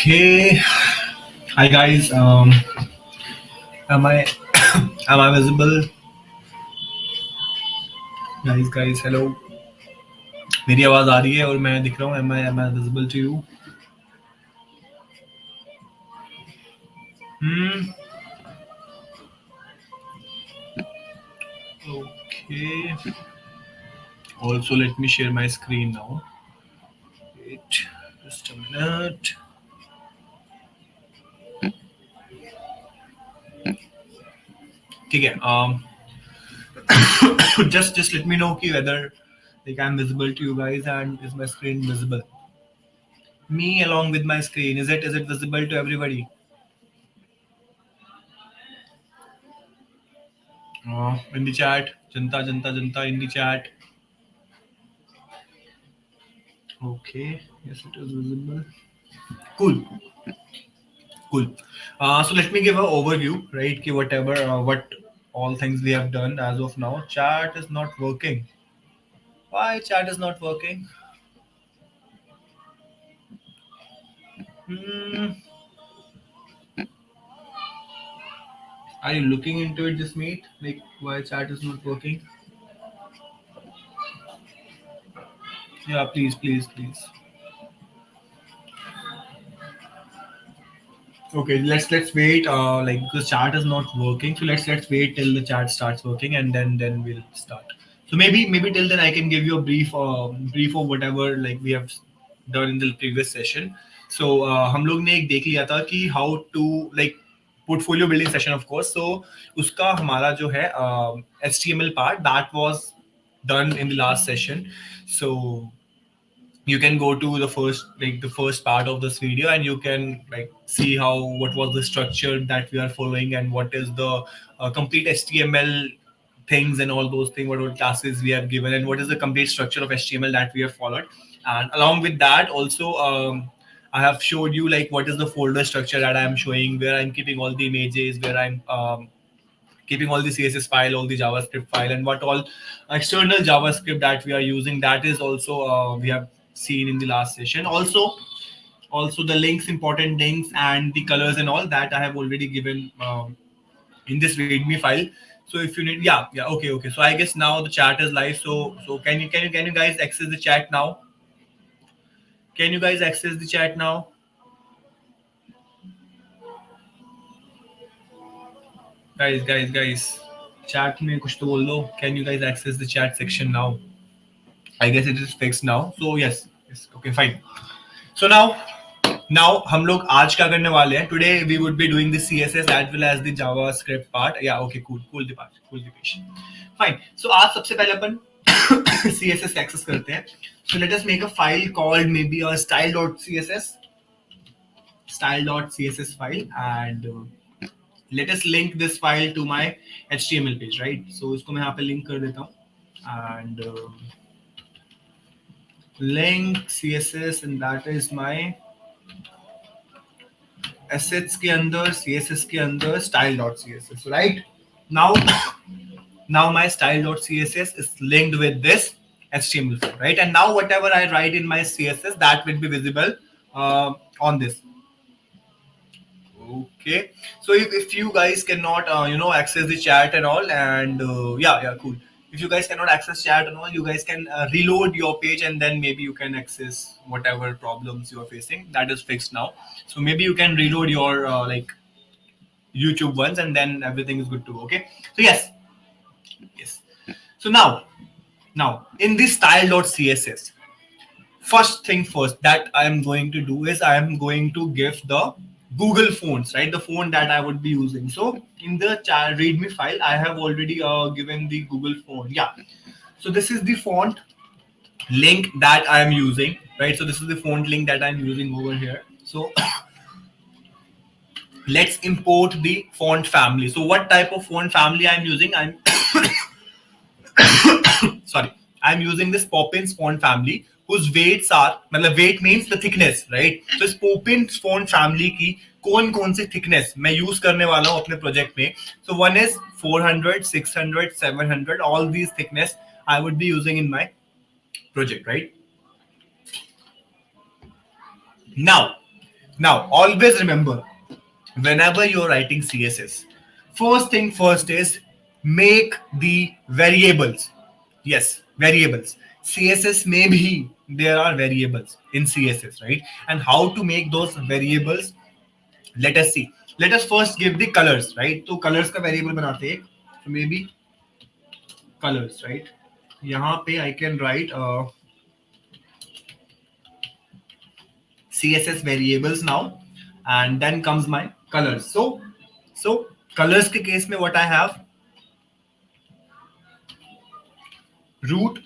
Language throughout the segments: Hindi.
Okay. Hi guys. Am I am I visible? Guys. Hello. मेरी आवाज आ रही है और मैं दिख रहा हूँ. Am I visible to you? Hmm. Okay. Also, let me share my screen now. Wait. Just a minute. ठीक है. Just let me know कि whether like I'm visible to you guys and is my screen visible? Me along with my screen. Is it visible to everybody? In the chat, Janta in the chat. Okay, yes, it is visible. Cool, cool. So let me give an overview, right? Ki whatever, what all things we have done as of now. Chat is not working. Why chat is not working? Hmm. Are you looking into it, this meet? Like why chat is not working? Yeah, please. Okay, let's wait. Like because chat is not working, so let's wait till the chat starts working, and then we'll start. So maybe till then I can give you a brief of whatever like we have done in the previous session. So हम लोग ने एक देख लिया था कि how to like portfolio building session of course. So उसका हमारा जो है HTML part that was done in the last session. So you can go to the first part of this video and you can like see how what was the structure that we are following and what is the complete html things and all those things, what are classes we have given and what is the complete structure of html that we have followed. And along with that also I have showed you like what is the folder structure that I am showing, where I'm keeping all the images, where I'm keeping all the css file, all the javascript file, and what all external javascript that we are using, that is also we have seen in the last session. Also the links, important links and the colors and all that I have already given in this readme file. So if you need, yeah, okay, so I guess now the chat is live. So can you guys access the chat now? Can you guys access the chat now? Guys, chat में कुछ तो बोल दो. Can you guys access the chat section now? I guess it is fixed now. So yes, okay, fine. So now हम लोग आज क्या करने वाले हैं? Today we would be doing the CSS as well as the JavaScript part. Yeah, okay, cool the part, cool the patient. Fine. So आज सबसे पहले अपन CSS access करते हैं. So let us make a file called maybe a style.css file, and let us link this file to my HTML page, right? So इसको मैं यहाँ पे link कर देता हूँ and link css and that is my assets के अंदर css के अंदर style.css, right? Now my style.css is linked with this html file, right? And now whatever I write in my css, that will be visible on this. Okay, so if you guys cannot access the chat and all, and yeah, cool. If you guys cannot access chat and all, you guys can reload your page and then maybe you can access whatever problems you are facing. That is fixed now. So maybe you can reload your like YouTube ones and then everything is good too. Okay, so yes. So now in this style.css, first thing first that I am going to do is I am going to give the Google fonts, right? The font that I would be using. So in the readme file, I have already given the Google font. Yeah. So this is the font link that I am using, right? So this is the font link that I'm using over here. So let's import the font family. So what type of font family I'm using? Sorry, I'm using this Poppins font family whose weights are, मतलब weight means the thickness, right? So इस Poppins font family की कौन सी thickness मैं use करने वाला हूँ अपने project में. So one is 400, 600, 700, all these thickness I would be using in my project, right? Now, Now, always remember, whenever you're writing CSS, first thing first is make the variables. Yes, variables. CSS, maybe there are variables in CSS, right? And how to make those variables, let us see. Let us first give the colors, right? तो colors का variable बनाते हैं. So maybe colors, right? यहाँ पे I can write CSS variables now, and then comes my colors. So colors के case में what I have, root,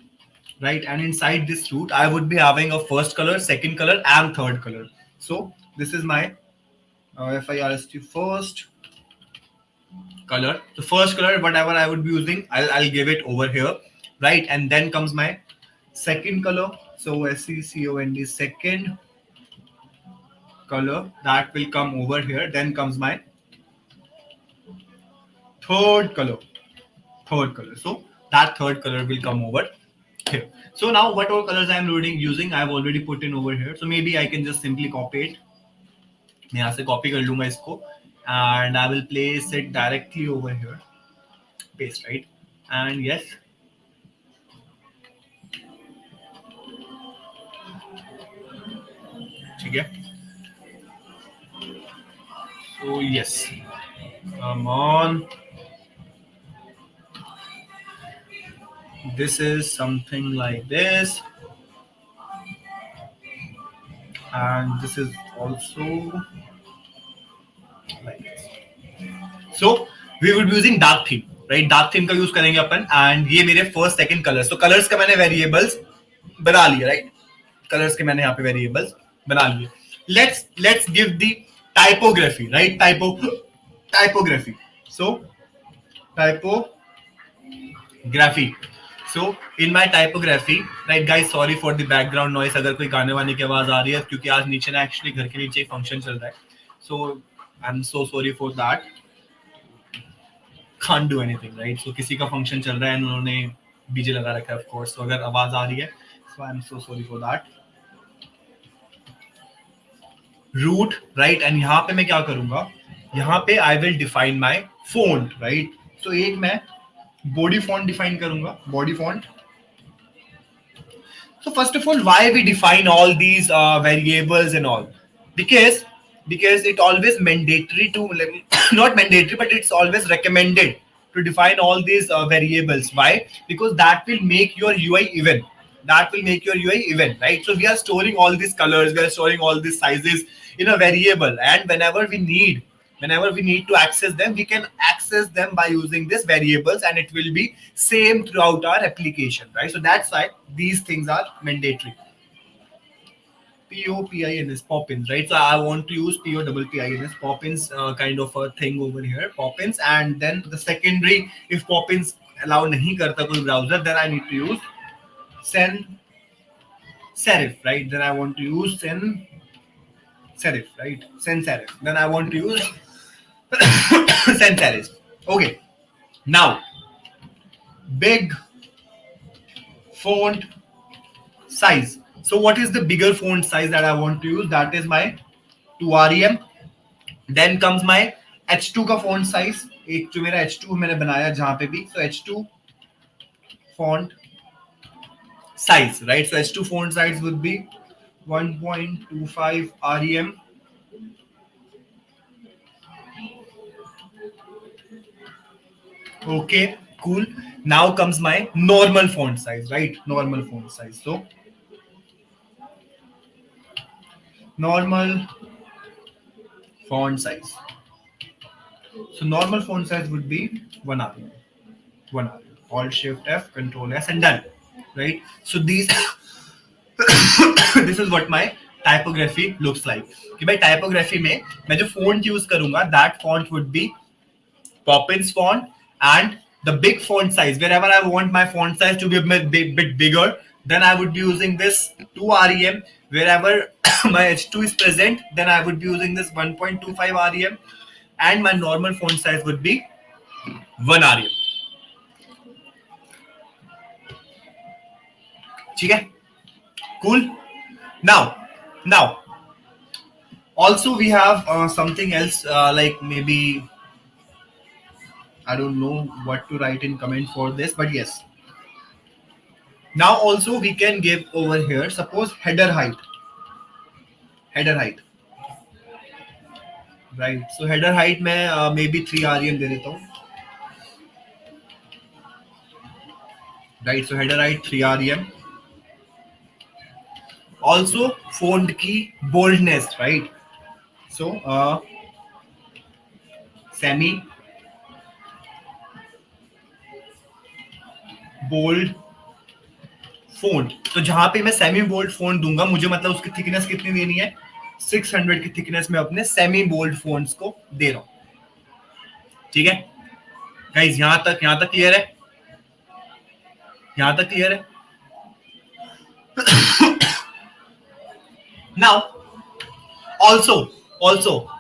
right? And inside this root I would be having a first color, second color, and third color. So this is my FIRST first color. The first color, whatever I would be using, I'll give it over here, right? And then comes my second color. So SECOND, second color, that will come over here. Then comes my third color. Third color. So that third color will come over here. So now what all colors I'm using, I've already put in over here. So maybe I can just simply copy it. मैं यहाँ से copy कर लूँगा इसको, and I will place it directly over here. Paste, right? And yes, ठीक है. So yes, come on. This is something like this, and this is also like this. So we would be using dark theme, right? Dark theme का use करेंगे अपन, and ये मेरे first second colors. So colors का मैंने variables बना लिए, right? Colors के मैंने यहाँ पे variables बना लिए. Let's give the typography, right? Typography. So typography. So in my typography, right guys, sorry for the background noise. अगर कोई गाने वाने की आवाज आ रही है, क्योंकि आज नीचे ना actually घर के नीचे एक function चल रहा है. So I'm so sorry for that. Can't do anything, right? So किसी का function चल रहा है, उन्होंने डीजे लगा रखा है, of course. So अगर आवाज आ रही है, so I'm so sorry for that. Root, right? And यहाँ पे मैं क्या करूँगा? यहाँ पे I will define my font, right? So एक मैं body font define करूँगा, body font. So first of all, why we define all these variables and all? Because it always mandatory to not mandatory, but it's always recommended to define all these variables. Why? Because that will make your UI even. That will make your UI even, right? So we are storing all these colors, we are storing all these sizes in a variable, and whenever we need to access them, we can access them by using these variables, and it will be same throughout our application, right? So that's why these things are mandatory. POPINS, Poppins, right? So I want to use POPPINS, Poppins kind of a thing over here, Poppins, and then the secondary, if Poppins allow nahi karta koi browser, then I need to use sans serif, right? Then I want to use sans serif, right? Sans serif. Then I want to use sans serif. Okay. Now, big font size. So what is the bigger font size that I want to use? That is my 2REM. Then comes my H2 का font size. एक जो मेरा H2 मैंने बनाया जहाँ पे भी. So H2 font size, right? So H2 font size would be 1.25 REM. Okay, cool. Now comes my normal font size, right? Normal font size. So normal font size. So normal font size would be 1 REM. 1 REM. Alt Shift F, Control S, and done. Right? So these this is what my typography looks like. कि भाई typography में मैं जो font use करूंगा, that font would be Poppins font, and the big font size. Wherever I want my font size to be a bit bigger, then I would be using this 2 REM. Wherever my H2 is present, then I would be using this 1.25 REM, and my normal font size would be 1 REM. ठीक है? Cool. Now, Also we have something else, like maybe I don't know what to write in comment for this, but yes. Now also we can give over here, suppose header height. Header height, right? So header height में maybe 3 rem दे देता हूँ, right? So header height 3 rem. Also font की boldness, right? So semi bold font, तो जहां पे मैं सेमी बोल्ड फोन्ट दूंगा, मुझे मतलब उसकी थिकनेस कितनी देनी है, 600 की थिकनेस में अपने सेमी बोल्ड फोन्ट्स को दे रहा हूं. ठीक है गाइस, यहां तक क्लियर है, यहां तक क्लियर है. Now also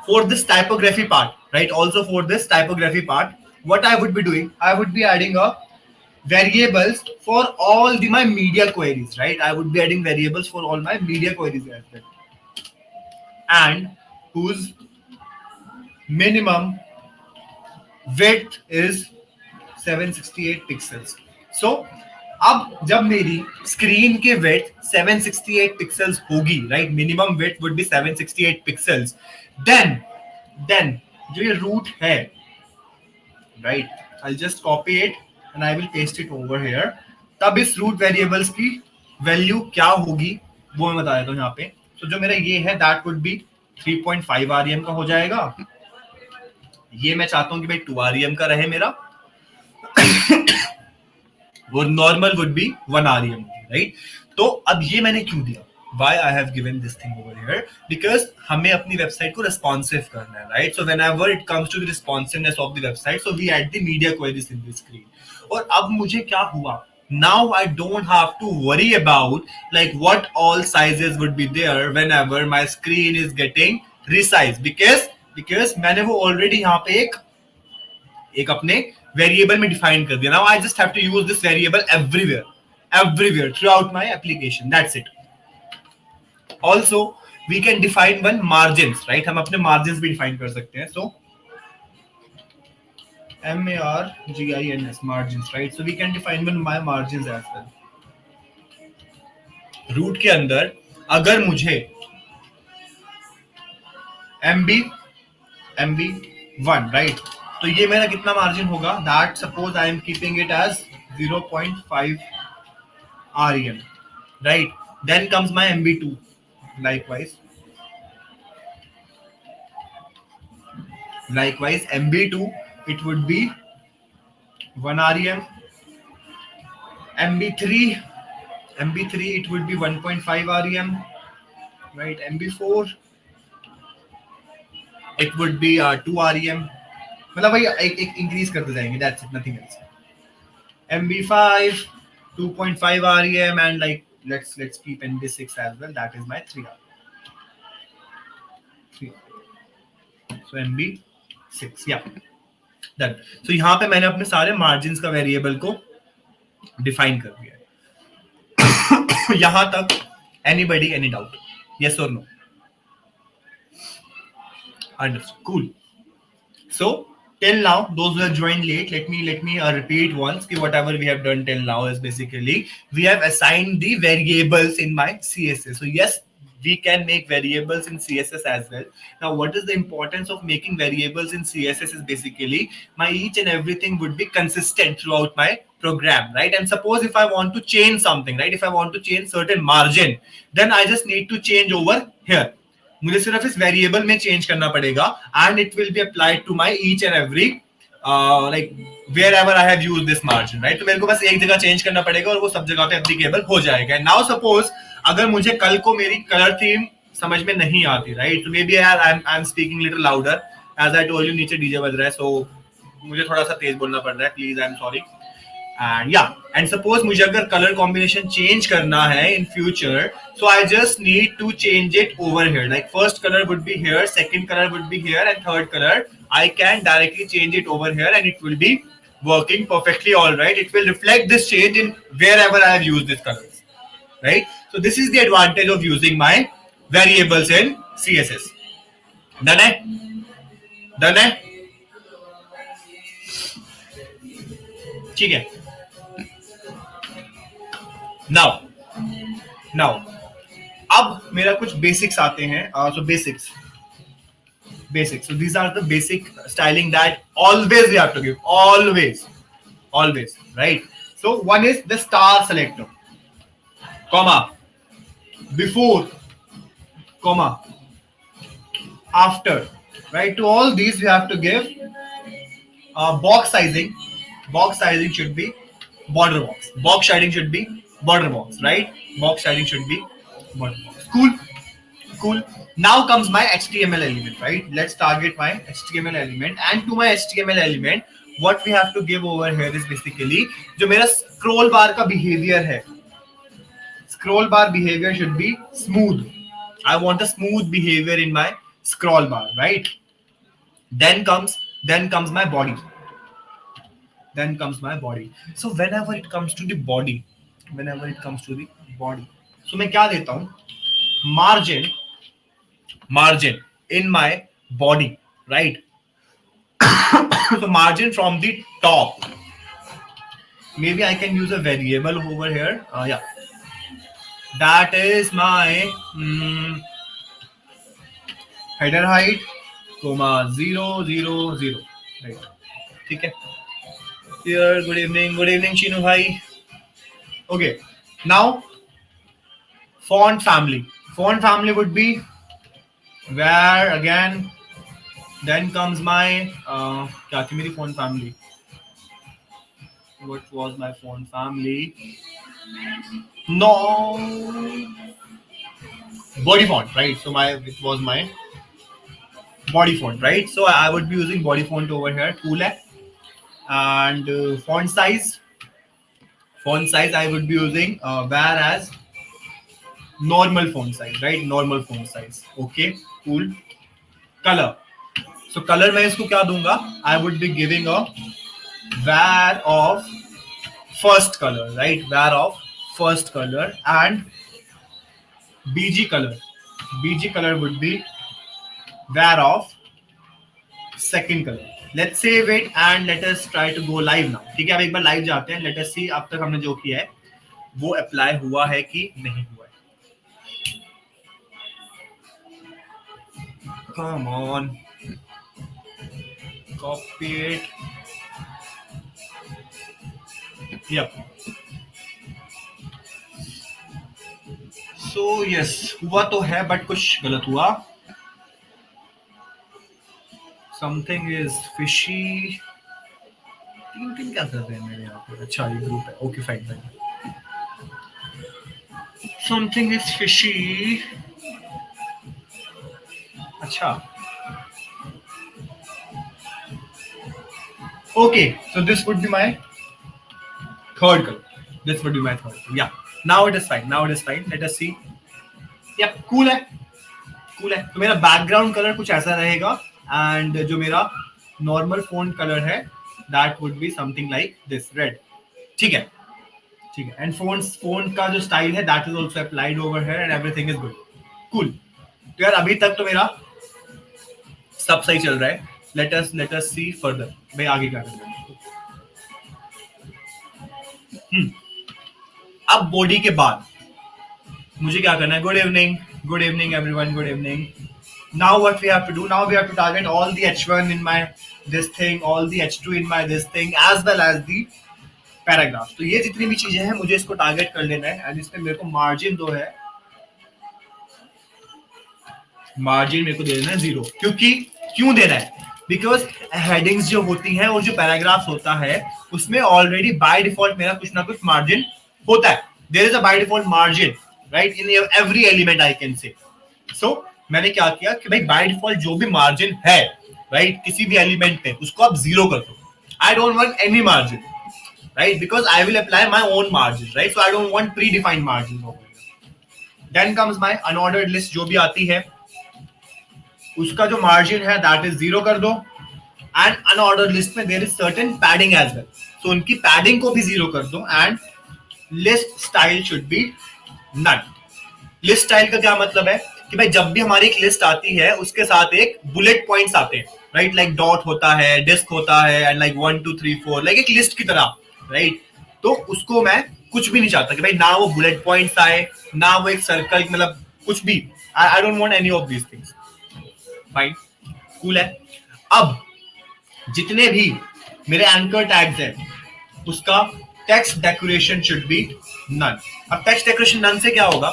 for this typography part, right? Also for this typography part, what I would be doing, I would be adding a variables for all my media queries, right? I would be adding variables for all my media queries as well, and whose minimum width is 768 pixels. So अब जब मेरी स्क्रीन के विड्थ 768 पिक्सेल्स होगी, right, minimum width would be 768 pixels, then जो ये रूट है, right, I just copy it and I will paste it over here. तब इस रूट वेरिएबल्स की वैल्यू क्या होगी वो मैं बता देता हूँ यहाँ पे. तो जो मेरा ये है दैट वुड बी 3.5 rem का हो जाएगा. ये मैं चाहता हूँ कि भाई 2 rem का रहे मेरा. वो normal would be 1 rem, right. तो अब ये मैंने क्यों दिया, why I have given this thing over here, because हमें अपनी वेबसाइट को responsive करना है, right? So whenever it comes to the responsiveness of the website, so we add the media queries in the screen. और अब मुझे क्या हुआ, now I don't have to worry about like what all sizes would be there whenever my screen is getting resized, because मैंने वो already यहाँ पे एक अपने वेरिएबल में डिफाइन कर दिया. Now I just have to use this variable everywhere throughout my application, that's it. Also we can define one margins, right, हम अपने मार्जिन्स भी डिफाइन कर सकते हैं. So margins, margins, right? So we can define one my margins as well. Root के अंदर अगर मुझे MB1, राइट, तो ये मेरा कितना मार्जिन होगा, that suppose I am keeping it as 0.5 rem, right. Then comes my MB2, likewise MB2 it would be 1 rem. MB3 it would be 1.5 rem, right. MB4 it would be 2 rem. मतलब भाई एक इंक्रीज करते जाएंगे, that's it, nothing else. MB5 2.5 rem, and like let's keep MB6 as well, that is my 3 rem. So MB6, yeah, done. So यहाँ पे मैंने अपने सारे मार्जिन्स का वेरिएबल को डिफाइन कर दिया है. यहाँ तक anybody any doubt, yes or no? Understood, cool. So till now, those who have joined late, let me repeat once कि whatever we have done till now is basically we have assigned the variables in my CSS. So yes, we can make variables in CSS as well. Now what is the importance of making variables in CSS is basically my each and everything would be consistent throughout my program, right? And suppose if I want to change something, right, if I want to change certain margin, then I just need to change over here. मुझे सिर्फ इस वेरिएबल में चेंज करना पड़ेगा and it will be applied to my each and every like wherever I have used this margin, right. तो मेरे को बस एक जगह चेंज करना पड़ेगा और वो सब जगह पे एप्लीकेबल हो जाएगा. नाउ सपोज अगर मुझे कल को मेरी कलर थीम समझ में नहीं आती, राइट, तो may be I am speaking little louder, as I told you नीचे डीजे बज रहा है, सो मुझे थोड़ा सा तेज बोलना पड़ रहा है, please, I am sorry. And yeah, and suppose मुझे अगर color combination change करना है in future, so I just need to change it over here. Like first color would be here, second color would be here, and third color I can directly change it over here, and it will be working perfectly all right. It will reflect this change in wherever I have used these colors, right? So this is the advantage of using my variables in CSS. Done है, डन है, ठीक है। नाउ नाउ अब मेरा कुछ बेसिक्स आते हैं, सो basics, so these are the basic styling that always we have to give, always, right? So one is the star selector, comma, before, comma, after, right? To all these we have to give box sizing. Box sizing should be border box. Box shading should be border box, right? Box shading should be border box. Cool, cool. Now comes my HTML element, right? Let's target my HTML element, and to my HTML element, what we have to give over here is basically जो मेरा scroll bar का behavior है. Scroll bar behavior should be smooth. I want a smooth behavior in my scroll bar, right? Then comes my body. Then comes my body. So whenever it comes to the body, so मैं क्या देता हूँ? Margin in my body, right? So margin from the top. Maybe I can use a variable over here. Yeah, that is my header height, comma 000, right? ठीक है. Here, good evening, Chinu bhai. Okay, now font family. Font family would be where again. Then comes my क्या थी मेरी font family? What was my font family? No, body font, right? So it was my body font, right? So I would be using body font over here. Cool है. And font size I would be using whereas normal font size, right? Normal font size. Okay, cool. Color. So color मैं इसको क्या दूंगा? I would be giving a var of first color, right? Var of first color, and BG color would be var of second color. Let's save it and let us try to go live now. ठीक है, अब एक बार live जाते हैं. Let us see अब तक हमने जो किया है वो अप्लाई हुआ है कि नहीं हुआ है. Come on, copy it. Yep. So yes, हुआ तो है बट कुछ गलत हुआ. Something is fishy. तीन क्या कर रहे हैं मेरे यहाँ पे? अच्छा ये ग्रुप है. Okay fine. Something is fishy. अच्छा. Okay, so this would be my third color. Yeah. Now it is fine. Let us see. Yep, cool है. तो मेरा बैकग्राउंड कलर कुछ ऐसा रहेगा, एंड जो मेरा नॉर्मल फॉन्ट कलर है that would be something like this, red. ठीक है. एंड फॉन्ट का जो स्टाइल है that is also applied over here and everything is good. Cool. तो यार अभी तक तो मेरा सब सही चल रहा है. लेट अस सी फर्दर. भाई आगे क्या करना है. अब बॉडी के बाद मुझे क्या करना है? Good evening everyone, good evening. Now what we have to do? Now we have to target all the H1 in my this thing, all the H2 in my this thing, as well as the paragraph. तो ये जितनी भी चीजें हैं मुझे इसको टारगेट कर लेना है, एंड इसमें मेरे को मार्जिन दो है. मार्जिन मेरे को दे देना है 0. क्यों देना है? बिकॉज हेडिंग्स जो होती हैं और जो पैराग्राफ होता है उसमें ऑलरेडी बाय डिफॉल्ट मेरा कुछ ना कुछ मार्जिन होता है. There is a by default margin, right, in every element I can say. So मैंने क्या किया कि भाई बाय डिफॉल्ट जो भी मार्जिन है, राइट, किसी भी एलिमेंट पे उसको आप 0 कर दो. I don't want any margin, right, because I will apply my own margin, right. So I don't want predefined margin. Then comes my unordered list जो भी आती है उसका जो मार्जिन है दैट इज 0 कर दो. एंड अनऑर्डर्ड लिस्ट में there is certain padding as well, so उनकी पैडिंग को भी 0 कर दो. And list style should be none. List style का क्या मतलब है? कि भाई जब भी हमारी एक लिस्ट आती है उसके साथ एक बुलेट पॉइंट्स आते हैं, राइट, लाइक डॉट होता है, डिस्क होता है, एंड लाइक 1 2 3 4, लाइक एक लिस्ट की तरह, राइट। तो उसको मैं कुछ भी नहीं चाहता कि भाई ना वो बुलेट पॉइंट्स आए, ना वो एक सर्कल, मतलब कुछ भी। I don't want any of these things. Fine, cool है। अब जितने भी मेरे एंकर टैग्स हैं उसका text decoration should be none. अब टेक्स्ट डेकोरेशन नन से क्या होगा,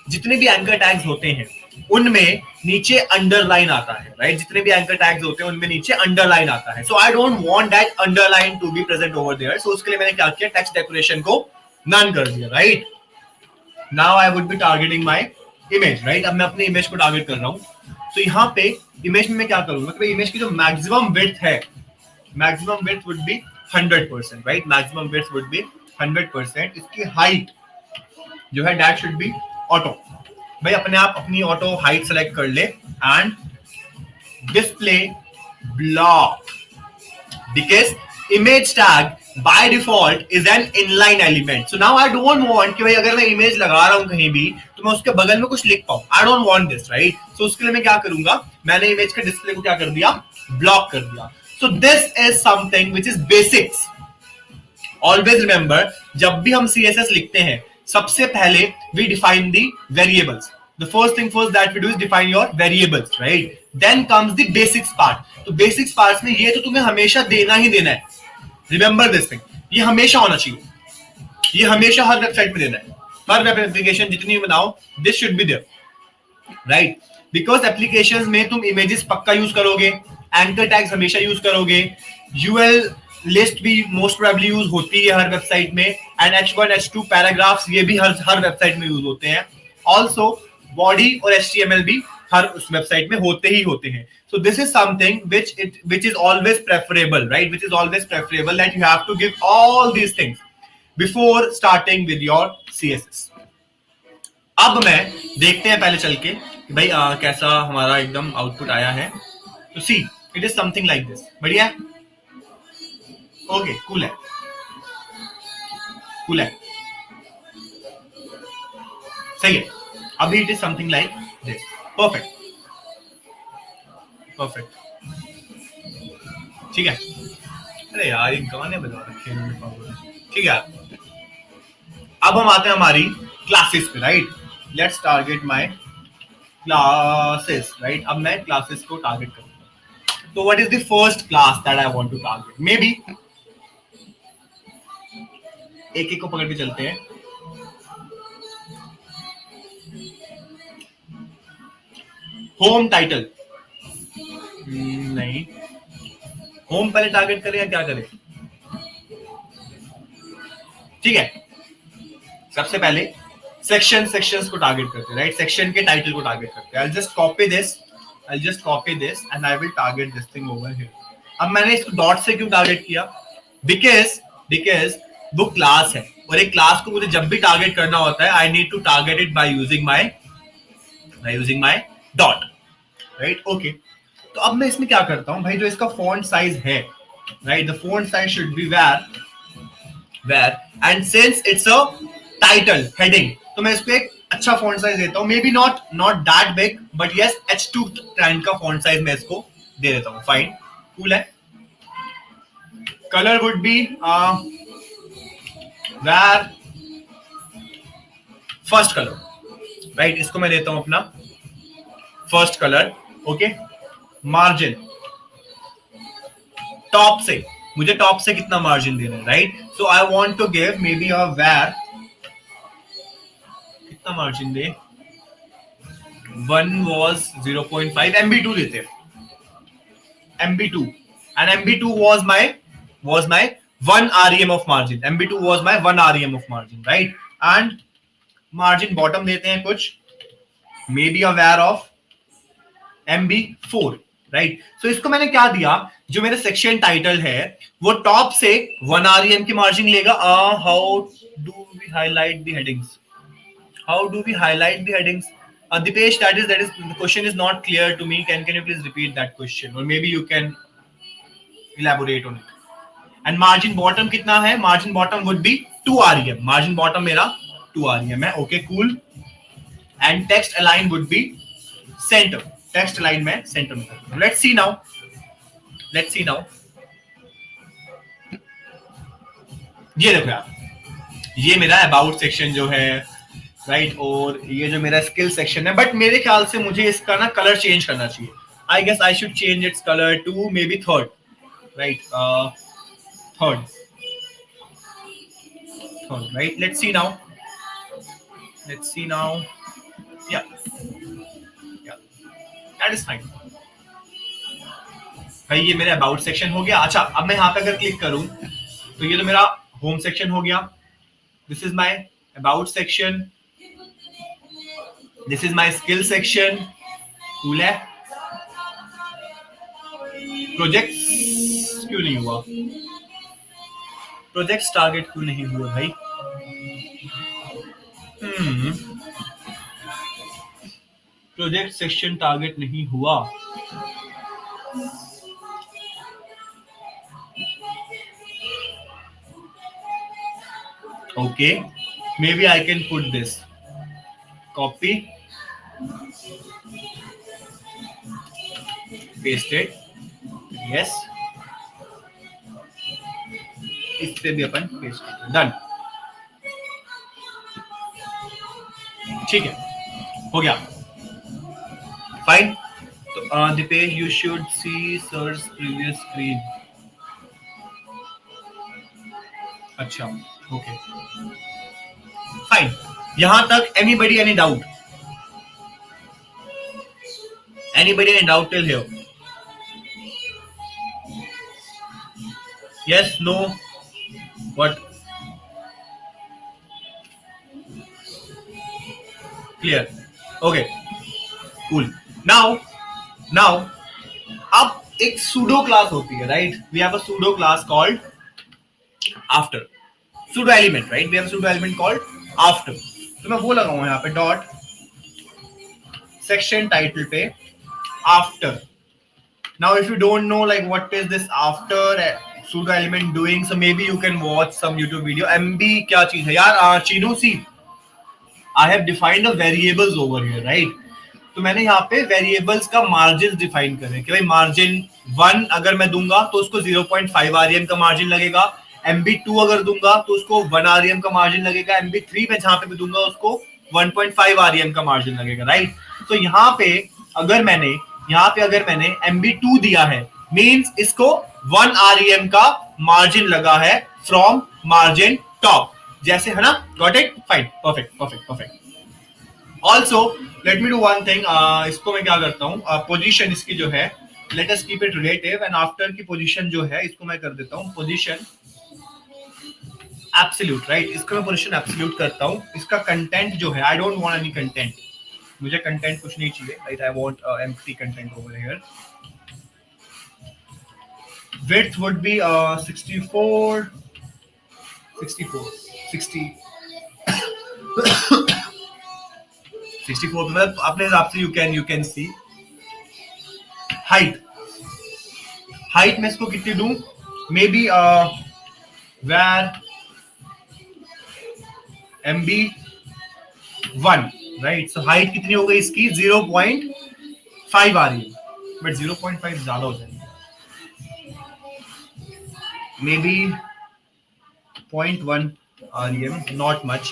जितने भी एंकर टैग्स होते हैं उनमें नीचे अंडरलाइन आता है, राइट। जितने भी एंकर टैग्स होते हैं उनमें नीचे अंडरलाइन आता है। So I don't want that underline to be present over there. So उसके लिए मैंने क्या किया, टेक्स्ट डेकोरेशन को नन कर दिया, right. Now I would be targeting my image, right. अब मैं अपनी इमेज को टारगेट कर रहा हूँ। तो यहाँ पे इमेज में मैं क्या करूंगा कि इमेज की जो मैक्सिमम विड्थ है, maximum width would B 100%, right. Maximum width would B 100%। इसकी हाइट जो है दैट शुड बी ऑटो। भाई अपने आप अपनी ऑटो हाइट सेलेक्ट कर ले and display block, because image tag by default is an inline element. So now I don't want कि भाई अगर मैं इमेज लगा रहा हूं कहीं भी तो मैं उसके बगल में कुछ लिख पाऊं। I don't want this, right? So उसके लिए मैं क्या करूंगा, मैंने इमेज के डिस्प्ले को क्या कर दिया, ब्लॉक कर दिया। So this is something which is basics. Always remember, जब भी हम CSS लिखते हैं सबसे पहले we define the variables. The first thing first that we do is define your variables, right? Then comes the basics part. तो basics parts में ये तो तुम्हें हमेशा देना ही देना है। Remember this thing. ये हमेशा होना चाहिए, ये हमेशा हर वेबसाइट में देना है। हर वेब एप्लीकेशन जितनी बनाओ, this should be there, right? Because applications में तुम images पक्का यूज करोगे, anchor tags हमेशा यूज करोगे, UL लिस्ट भी मोस्ट प्रोबेबली यूज होती है हर वेबसाइट में, एंड H1 H2 पैराग्राफ्स ये भी हर वेबसाइट में यूज होते हैं। ऑल्सो बॉडी और HTML भी हर उस वेबसाइट में होते ही होते हैं। So this is something which is always preferable, right? Which is always preferable that you have to give all these things before starting with your CSS. अब मैं देखते हैं पहले चल के कि भाई कैसा हमारा एकदम आउटपुट आया है। तो सी it is something like this. बढ़िया, ओके, कूल है, कूल है, सही है। अभी it is something like this. Perfect, perfect, ठीक है। अरे यार ये गाने बजा रखे हैं, ठीक है। अब हम आते हैं हमारी क्लासेस पे, right. Let's target my classes, right. अब मैं क्लासेस को टारगेट करूंगा। तो what is the first class that I want to target? May be एक एक को पकड़ के चलते हैं। होम टाइटल नहीं, होम पहले टारगेट करें या क्या करें? ठीक है, सबसे पहले सेक्शंस को टारगेट करते हैं, राइट। सेक्शन के टाइटल को टारगेट करते हैं। I'll just copy this and I will target this thing over here. अब मैंने इसको डॉट से क्यों टारगेट किया? Because वो क्लास है और एक क्लास को मुझे जब भी टारगेट करना होता है I need to target it by using my dot, right. Okay, तो अब मैं इसमें क्या करता हूं भाई, जो इसका फॉन्ट साइज है, right, the font size should be where and since it's a title heading, तो मैं इसको एक अच्छा फॉन्ट साइज देता हूं। May be not that big but yes H2 brand का फॉन्ट साइज मैं इसको दे देता हूं। फाइन, कूल है। Colour would be where first colour, right. इसको मैं देता हूं अपना first colour, okay. Margin top से, मुझे टॉप से कितना मार्जिन देना है, right. So I want to give may B a where, कितना मार्जिन दे, 1 was 0.5 MB2 देते हैं, MB2 and MB2 was my 1 REM of margin. MB2 was my 1 REM of margin, right? And margin bottom देते हैं कुछ, maybe a var of MB4, right? So इसको मैंने क्या दिया, जो मेरा सेक्शन टाइटल है वो टॉप से 1 REM की मार्जिन लेगा। How do we highlight the headings? How do we highlight the headings? Dipesh, that is the question is not clear to me. Can you please repeat that question, or maybe you can elaborate on it? And margin bottom कितना है? Margin bottom would be 2 REM. Margin bottom मेरा 2 REM है। Okay, cool. and text align would be center. Text align मैं center में करता हूँ. Let's see now. ये देखो यार, ये मेरा अबाउट सेक्शन जो है, राइट, और ये जो मेरा स्किल सेक्शन है, बट मेरे ख्याल से मुझे इसका ना कलर चेंज करना चाहिए. I guess I should change its colour to may be third, right, third, right? Let's see now. Yeah, yeah, that is fine. भाई ये मेरा अबाउट सेक्शन हो गया. अच्छा, अब मैं यहाँ पे अगर क्लिक करूं तो ये तो मेरा होम सेक्शन हो गया. This is my about section, this is my skill section. Cool है. प्रोजेक्ट्स क्यों नहीं हुआ? प्रोजेक्ट्स टारगेट क्यों नहीं हुआ भाई? प्रोजेक्ट सेक्शन टारगेट नहीं हुआ. Okay, maybe I can put this. Copy, paste it. Yes. इस पे भी अपन पेस्ट करते हैं. डन. ठीक है, हो गया. फाइन. तो Deepesh you should see search previous screen. अच्छा, ओके, फाइन. यहां तक anybody any doubt? Anybody any doubt till here? Yes, no, what? Clear. Okay, cool. Now अब एक सूडो क्लास होती है, right? We have a pseudo class called after. Pseudo element, right? We have a pseudo element called after. तो मैं वो लगाऊंगा यहाँ पे डॉट सेक्शन टाइटल पे after. Now if you don't know like what is this after pseudo element doing, so may be you can watch some YouTube video. MB क्या चीज है यार? चीनू सी, I have defined a variables over here, right? तो मैंने यहाँ पे वेरिएबल्स का मार्जिन डिफाइन करे कि भाई मार्जिन 1 अगर मैं दूंगा तो उसको 0.5 आरईएम का मार्जिन लगेगा. MB2 अगर दूंगा तो उसको 1 आरईएम का मार्जिन लगेगा. MB3 में जहां पे भी दूंगा उसको 1.5 आरईएम का मार्जिन लगेगा, राइट? तो यहाँ पे अगर मैंने MB2 दिया है, मींस इसको 1 आरईएम का मार्जिन लगा है फ्रॉम मार्जिन टॉप, जैसे है ना? Got it? Fine, perfect. Also let me do one thing. इसको मैं क्या करता हूँ, पोजीशन इसकी जो है, let us keep it relative, and after की पोजीशन जो है इसको मैं कर देता हूँ पोजीशन एब्सोल्यूट, राइट? इसको मैं पोजीशन एब्सोल्यूट करता हूँ. इसका कंटेंट जो है, आई डोंट वांट एनी कंटेंट. मुझे कंटेंट कुछ नहीं चाहिए, right? I want empty content over here. width would be 64 60 64 मतलब अपने हिसाब से यू कैन सी. हाइट में इसको कितनी दूं? May be where MB1, right? So height कितनी हो गई इसकी? 0.5 आ रही है, बट 0.5 ज्यादा हो जाएगी. May be 0.1 REM, not much,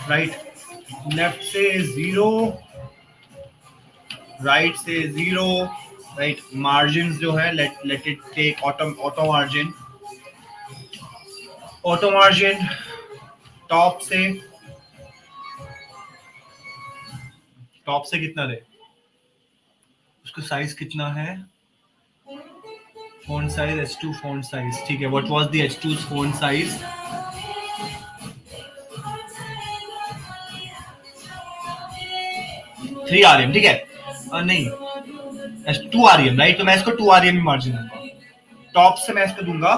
right? Left से 0, right से 0, right? Margins जो है, let it take auto margin. Auto margin top से कितना दे? उसका साइज कितना है? Font size H2 font size, ठीक है. What was the H2 font size? Three REM, ठीक है. नहीं, 2 REM, राइट? तो मैं इसको 2 REM मार्जिन दूंगा. टॉप से मैं इसको दूंगा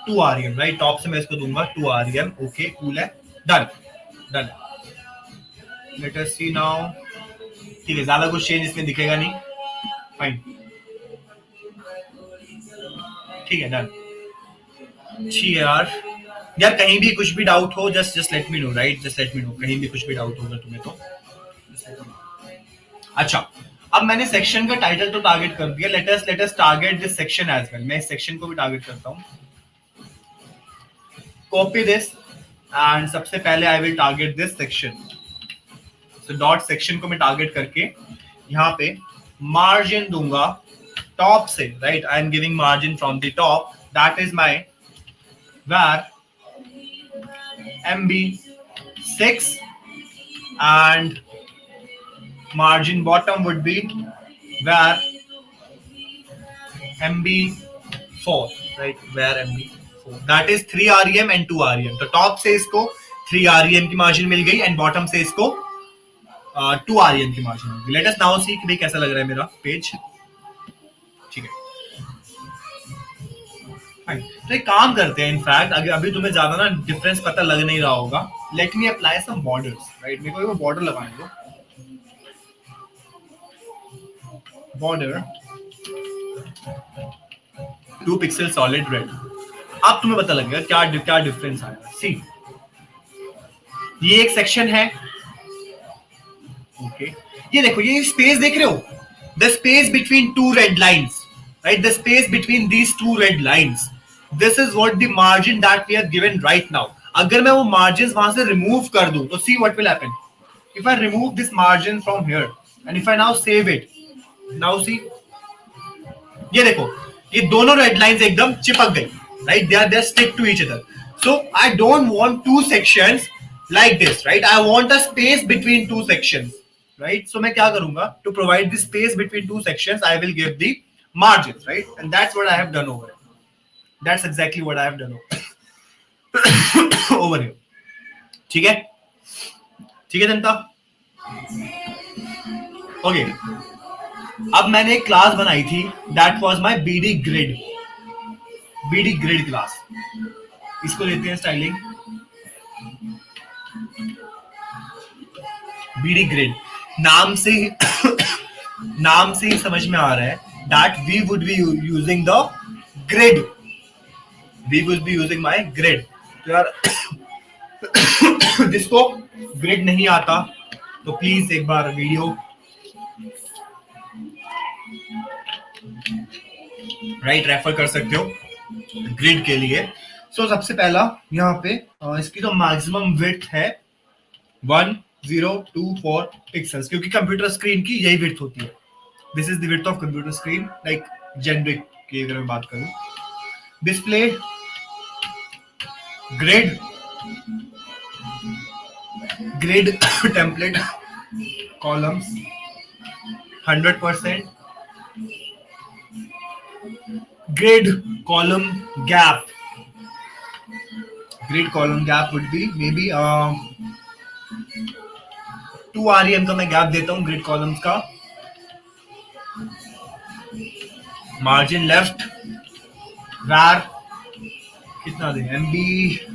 2 REM, राइट? टॉप से मैं इसको दूंगा 2 REM. ओके, कूल है. Done. Late us see now. ठीक है, ज्यादा कुछ चेंज इसमें दिखेगा नहीं. फाइन, ठीक है, डन. अच्छी है यार. यार कहीं भी कुछ भी डाउट हो just just let me know, right? Just let me know, कहीं भी कुछ भी डाउट होगा तुम्हें तो just let me know. अच्छा, अब मैंने सेक्शन का टाइटल तो टारगेट कर दिया, let us target this section as well. मैं इस सेक्शन को भी टारगेट करता हूँ। कॉपी दिस एंड सबसे पहले I will target this section. तो डॉट सेक्शन को मैं टारगेट करके यहाँ पे मार्जिन दूंगा टॉप से, right? I am giving margin from the top, that is my where MB6 and margin bottom would be where MB4, right? Where MB4, that is 3 REM and 2 REM। तो टॉप से इसको 3 REM की मार्जिन मिल गई एंड बॉटम से इसको 2 REM की मार्जिन मिल गई। लेट अस नाउ सी कि भाई कैसा लग रहा है मेरा पेज। ठीक है, तो एक काम करते हैं, इनफैक्ट अगर अभी तुम्हें ज्यादा ना डिफरेंस पता लग नहीं रहा होगा, let me apply some borders, right? मेरे को बॉर्डर लगाने दो। Border 2 pixel solid red. अब तुम्हें पता लगेगा क्या क्या डिफरेंस आएगा। सी, ये एक सेक्शन है, ओके। ये देखो, ये स्पेस देख रहे हो, the space between two red lines, right? The space between these two red lines, this is what the margin that we have given right now. अगर मैं वो मार्जिन वहां से रिमूव कर दूं तो see what will happen if I remove this margin from here and if I now save it. Now see, ये देखो, ये दोनों रेड लाइंस एकदम चिपक गई, राइट? They are stick to each other. So I don't want two sections like this, right? I want a space between two sections, right? So मैं क्या करूंगा, to provide the space between two sections I will give the margins, right? And that's what I have done over here. That's exactly what I have done over here. ठीक है, ठीक है जनता। ओके, अब मैंने एक क्लास बनाई थी, that was my BD grid. BD grid class, इसको लेते हैं स्टाइलिंग बीडी ग्रिड। नाम से ही नाम से ही समझ में आ रहा है that we would be using the grid, we would be using my grid. तो यार जिसको ग्रिड नहीं आता तो प्लीज एक बार वीडियो राइट रेफर कर सकते हो ग्रिड के लिए। सो सबसे पहला यहाँ पे इसकी जो मैक्सिमम विड्थ है 1024 पिक्सल्स, क्योंकि कंप्यूटर स्क्रीन की यही विड्थ होती है। This is the width of computer screen, like generic की अगर मैं बात करूं। Display grid grid template columns 100%। Grid column gap, grid column gap would be may be 2 REM का मैं गैप देता हूं ग्रिड कॉलम्स का। मार्जिन लेफ्ट वैर कितना दें, MB2।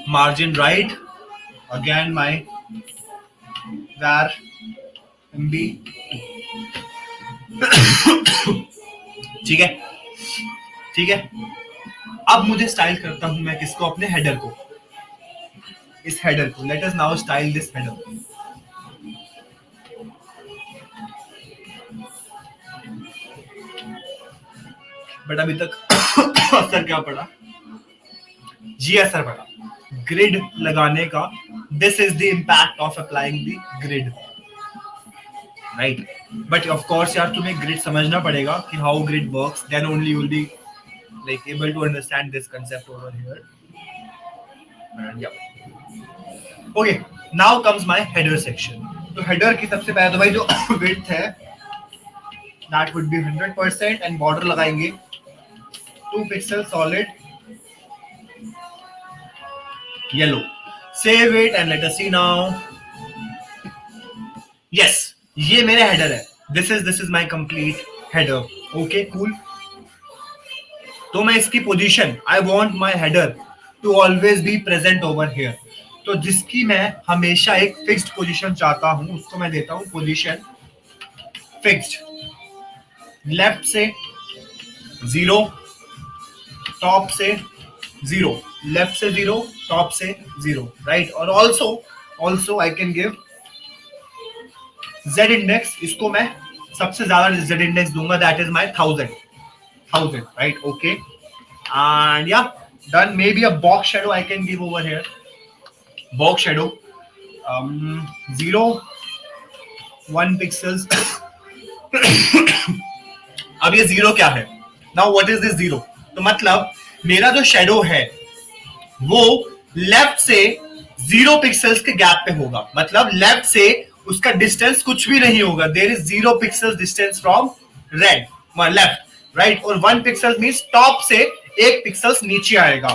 Margin right again my वैर MB2। ठीक है, ठीक है। अब मुझे स्टाइल करता हूं मैं किसको, अपने हेडर को, इस हेडर को। Let us now style this header. But अभी तक असर क्या पड़ा जी, असर पड़ा ग्रिड लगाने का। This is the impact of applying the grid, right? But of course यार तुम्हें ग्रिड समझना पड़ेगा कि how grid works, then only you will be like able to understand this concept over here। And yeah, okay, now comes my header section। तो header की सबसे पहले तो भाई जो width है that would be 100% and border लगाएंगे 2 pixel solid yellow। save it and let us see now। yes, ये मेरा header है। this is my complete header। okay, cool। तो मैं इसकी position, I want my header to always be present over here. तो जिसकी मैं हमेशा एक फिक्स्ड पोजीशन चाहता हूं उसको मैं देता हूं पोजीशन फिक्स्ड। लेफ्ट से जीरो, टॉप से जीरो, लेफ्ट से जीरो, टॉप से जीरो, राइट। और also I can give Z index, इसको मैं सबसे ज्यादा जेड इंडेक्स दूंगा, that is my 1000, right, okay. And या done, may be a box shadow I can give over here, box shadow, zero, 1 pixels. अब ये जीरो क्या है, now what is this zero, तो मतलब मेरा जो शेडो है वो लेफ्ट से 0 पिक्सल्स के गैप पे होगा, मतलब लेफ्ट से उसका डिस्टेंस कुछ भी नहीं होगा, there is 0 pixels distance from red left, right. और 1 पिक्सल मीन्स टॉप से 1 पिक्सल्स नीचे आएगा।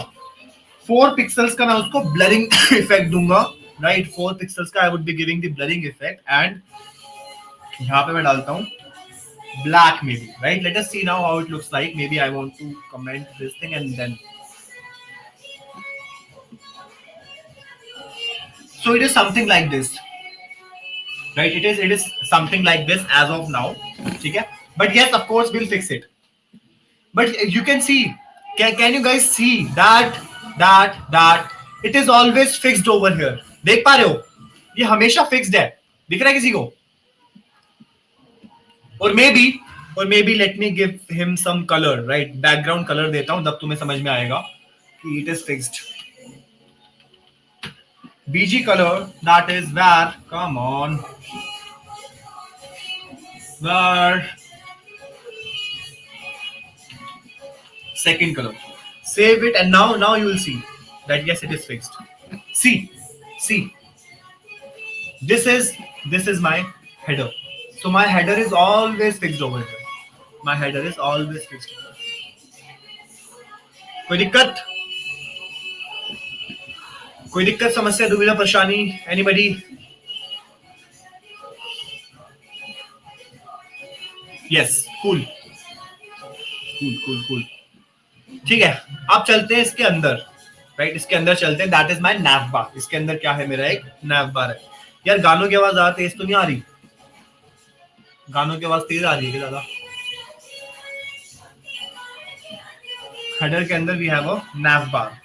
4 पिक्सल्स का मैं उसको ब्लरिंग इफेक्ट दूंगा, राइट। 4 पिक्सल्स का I would be giving the blurring effect, and यहाँ पे मैं डालता हूँ black maybe, right? Let us see now how it looks like. Maybe I want to comment this thing and then. So it is something like this, right? It is something like this as of now, okay? But yes, of course, we'll fix it. But you can see, can you guys see that it is always fixed over here? देख पा रहे हो? ये हमेशा fixed है. दिख रहा है किसी को? और maybe let me give him some colour, right, background colour देता हूं, तब तुम्हें समझ में आएगा कि it is fixed. BG colour, that is var, come on, var second colour, save it, and now you will see that yes, it is fixed. See, this is my header, so my header is always fixed over here, my header is always fixed. कोई दिक्कत समस्या दुविधा परेशानी, एनीबडी? यस, कूल, ठीक है। अब चलते हैं इसके अंदर, राइट, इसके अंदर चलते हैं, दैट इज माय नैव बार। इसके अंदर क्या है, मेरा एक नैव बार है। यार गानों की आवाज ज्यादा तेज तो नहीं आ रही? गानों की आवाज तेज आ रही है ज्यादा? हेडर के अंदर we have a nav bar,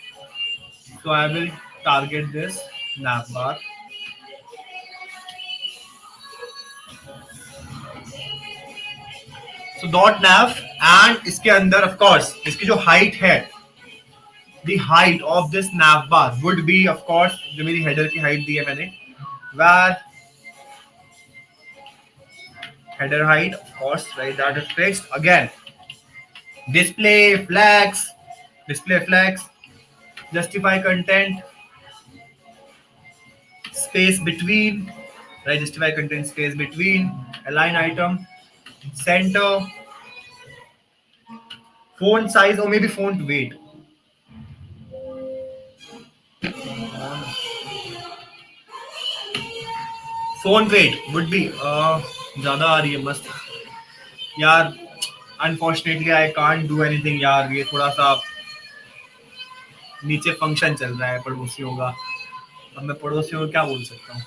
so I will target this nav bar. So dot nav, and इसके अंदर of course इसकी जो height है, the height of this nav bar would be of course, जो मेरी header की height दी है मैंने, where header height of course, right, that is fixed. Again, display flags, justify content, space between, right, justify content, space between, align item, center, font size, or maybe font weight. Font weight would be ज़्यादा आ रही है मस्त यार, unfortunately I can't do anything यार, ये थोड़ा सा नीचे फंक्शन चल रहा है पड़ोसियों का, अब मैं पड़ोसियों को क्या बोल सकता हूँ?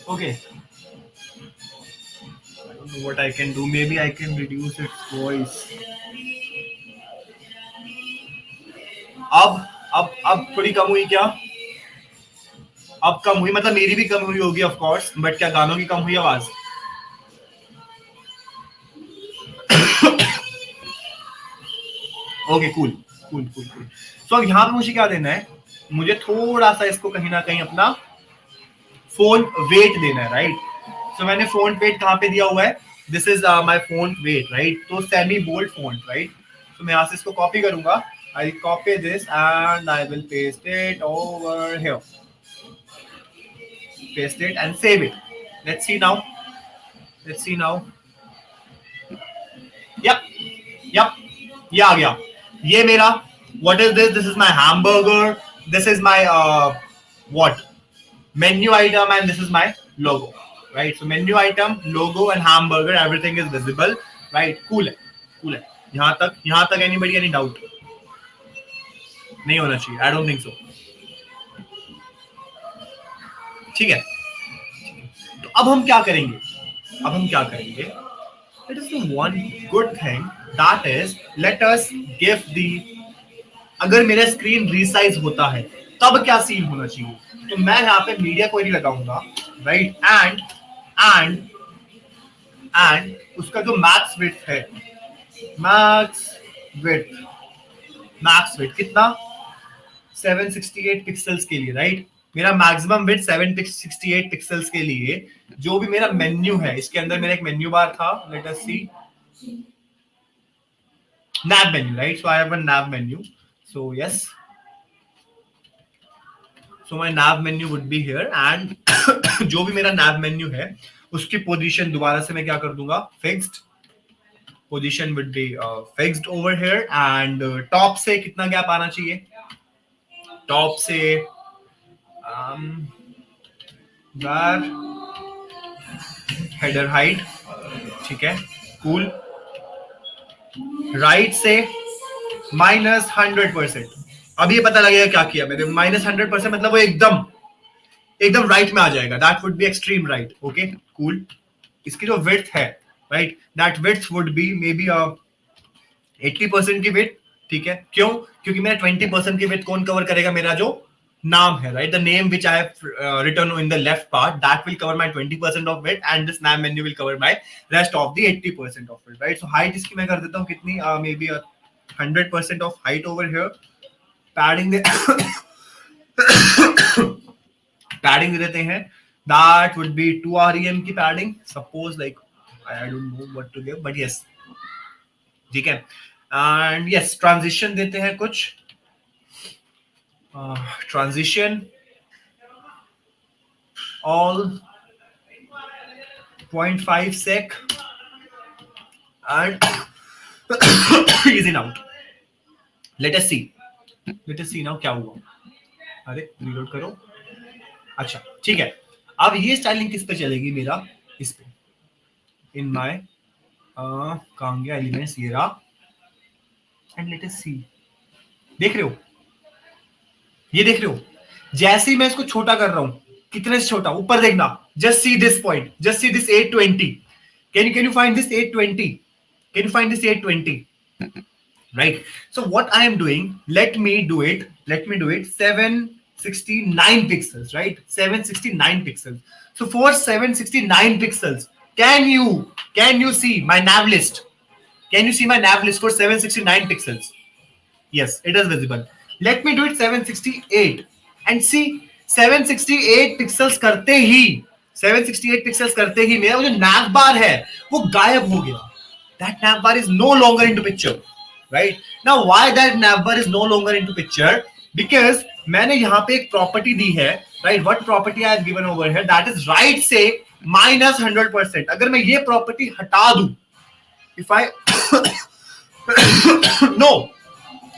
Okay, I don't know what I can do. Maybe I can reduce its voice. अब थोड़ी कम हुई क्या? अब कम हुई, मतलब मेरी भी कम हुई होगी ऑफ कोर्स, बट क्या गानों की कम हुई आवाज? Okay, cool. सो यहाँ पे मुझे क्या देना है, मुझे थोड़ा सा इसको कहीं ना कहीं अपना फोन वेट देना है, राइट। सो मैंने फोन वेट कहाँ पे दिया हुआ है, this is my font weight, right, तो सेमी बोल्ड फोन, राइट। तो मैं यहाँ से इसको कॉपी करूंगा, I copy this and I will paste it over here, paste it and save it. Let's see now. Yep, ये आ गया। ये मेरा, what is this? This is my hamburger. This is my what? Menu item, and this is my logo, right? So menu item, logo, and hamburger, everything is visible, right? Cool है। यहाँ तक anybody any doubt? नहीं होना चाहिए, I don't think so. ठीक है, अब हम क्या करेंगे, अब हम क्या करेंगे, it is the one good thing, that is let us give the, अगर मेरा स्क्रीन रीसाइज होता है तब क्या सीन होना चाहिए, तो मैं यहाँ पे मीडिया क्वेरी लगाऊंगा, राइट, एंड एंड उसका जो मैक्स विड्थ है, मैक्स विड्थ, मैक्स विड्थ कितना, 768 पिक्सल्स के लिए, राइट, मेरा मैक्सिमम विड्थ 768 पिक्सल्स के लिए, जो भी मेरा मेन्यू है, इसके अंदर मेरा एक मेन्यू बार था, late us C, nav menu, right, so I have a nav menu, so yes, so my nav menu would be here, and जो भी मेरा nav menu है उसकी पोजीशन दोबारा से मैं क्या कर दूंगा, fixed, position would be fixed over here, and top से कितना गैप आना चाहिए, टॉप से var header height, ठीक है, कूल, राइट से -100%, अब ये पता लगेगा क्या किया मैंने, -100% मतलब वो एकदम एकदम राइट में आ जाएगा, that would B extreme right, okay cool, इसकी जो विड्थ है, right, that width would B may be 80% की विड्थ, ठीक है, क्यों, क्योंकि मेरा 20% की विड्थ कौन कवर करेगा, मेरा जो नाम है, right, the name which I have written in the left part, that will cover my 20% of it, and this nav menu will cover my rest of the 80% of it, right, so height इसकी मैं कर देता हूँ कितनी, maybe 100% of height over here, padding they padding दे देते हैं, that would be 2 rem की padding, suppose like I don't know what to give, but yes, ठीक है, and yes, transition देते हैं कुछ, transition all 0.5 sec and easy out, let us see now क्या हुआ, अरे रीलोड करो, अच्छा ठीक है, अब ये स्टाइलिंग किस पे चलेगी, मेरा इस पे, इन माय कहां गया एलिमेंट्स, ये रहा, एंड लेट अस सी, देख रहे हो, ये देख रहे हो, जैसे ही मैं इसको छोटा कर रहा हूं, कितने से छोटा, ऊपर देखना, just see this point, just see this 820, can you find this 820, can you find this 820, right, so what I am doing, let me do it 769 pixels, right, 769 pixels, so for 769 pixels, can you see my nav list, can you see my nav list for 769 pixels, yes, it is visible, let me do it 768, and see 768 pixels करते ही 768 pixels करते ही मेरा वो जो nav bar है वो गायब हो गया, that nav bar is no longer into picture, right, now why that nav bar is no longer into picture, because मैंने यहाँ पे एक प्रॉपर्टी दी है, right, what property I have given over here, that is right से -100%, अगर मैं ये प्रॉपर्टी हटा दूं, if I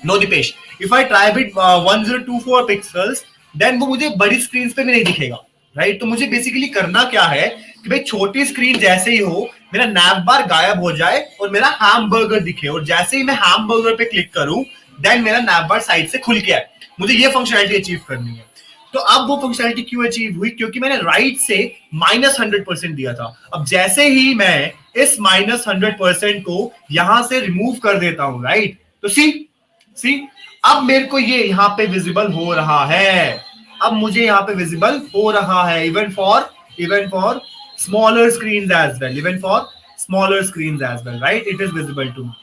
no Dipesh, if I try with 1024 pixels, then वो मुझे बड़ी स्क्रीन पे भी नहीं दिखेगा, राइट, तो मुझे बेसिकली करना क्या है कि भाई छोटी स्क्रीन जैसे ही हो मेरा नैव बार गायब हो जाए और मेरा हैमबर्गर दिखे, और जैसे ही मैं हैमबर्गर पे क्लिक करूं देन मेरा नैव बार साइड से खुल के आए, मुझे ये फंक्शनैलिटी अचीव करनी है, तो अब वो फंक्शनैलिटी क्यों अचीव हुई, क्योंकि मैंने राइट से -100% दिया था, अब जैसे ही मैं इस -100% को यहां से रिमूव कर देता हूं, राइट, तो सी अब मेरे को ये यहाँ पे विजिबल हो रहा है, अब मुझे यहाँ पे विजिबल हो रहा है, even for smaller screens as well, even for smaller screens as well, right, it is visible to me,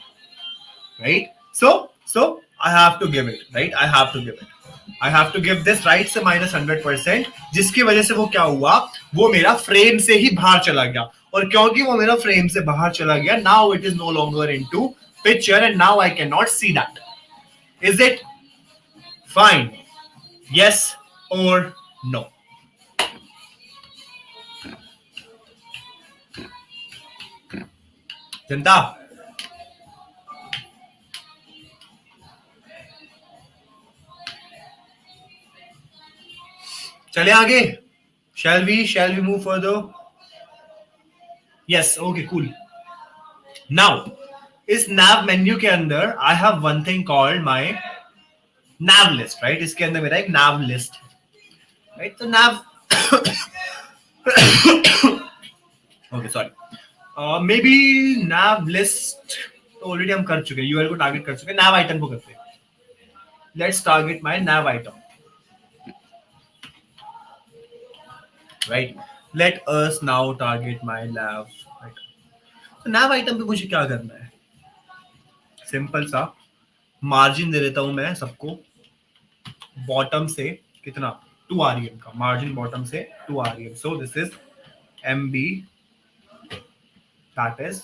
right, so I have to give it, right, I have to give this right से -100%, जिसकी वजह से वो क्या हुआ, वो मेरा फ्रेम से ही बाहर चला गया, और क्योंकि वो मेरा फ्रेम से बाहर चला गया, now it is no longer into picture and now I cannot see that. Is it fine? Yes or no? जनता, चले आगे, shall we move further? Yes, okay, cool. Now इस nav menu के अंदर I have one thing called my nav list, right, इसके अंदर मेरा एक nav list है, right, तो nav okay sorry, may be nav list तो ऑलरेडी हम कर चुके हैं, यूआरएल को टारगेट कर चुके हैं, nav आइटम को करते हैं. Let's target my nav item, right. Let us now target my nav item. तो nav आइटम पे मुझे क्या करना है? सिंपल सा मार्जिन दे देता हूं मैं सबको बॉटम से कितना, 2 rem का मार्जिन, बॉटम से 2 rem. So this is mb, that is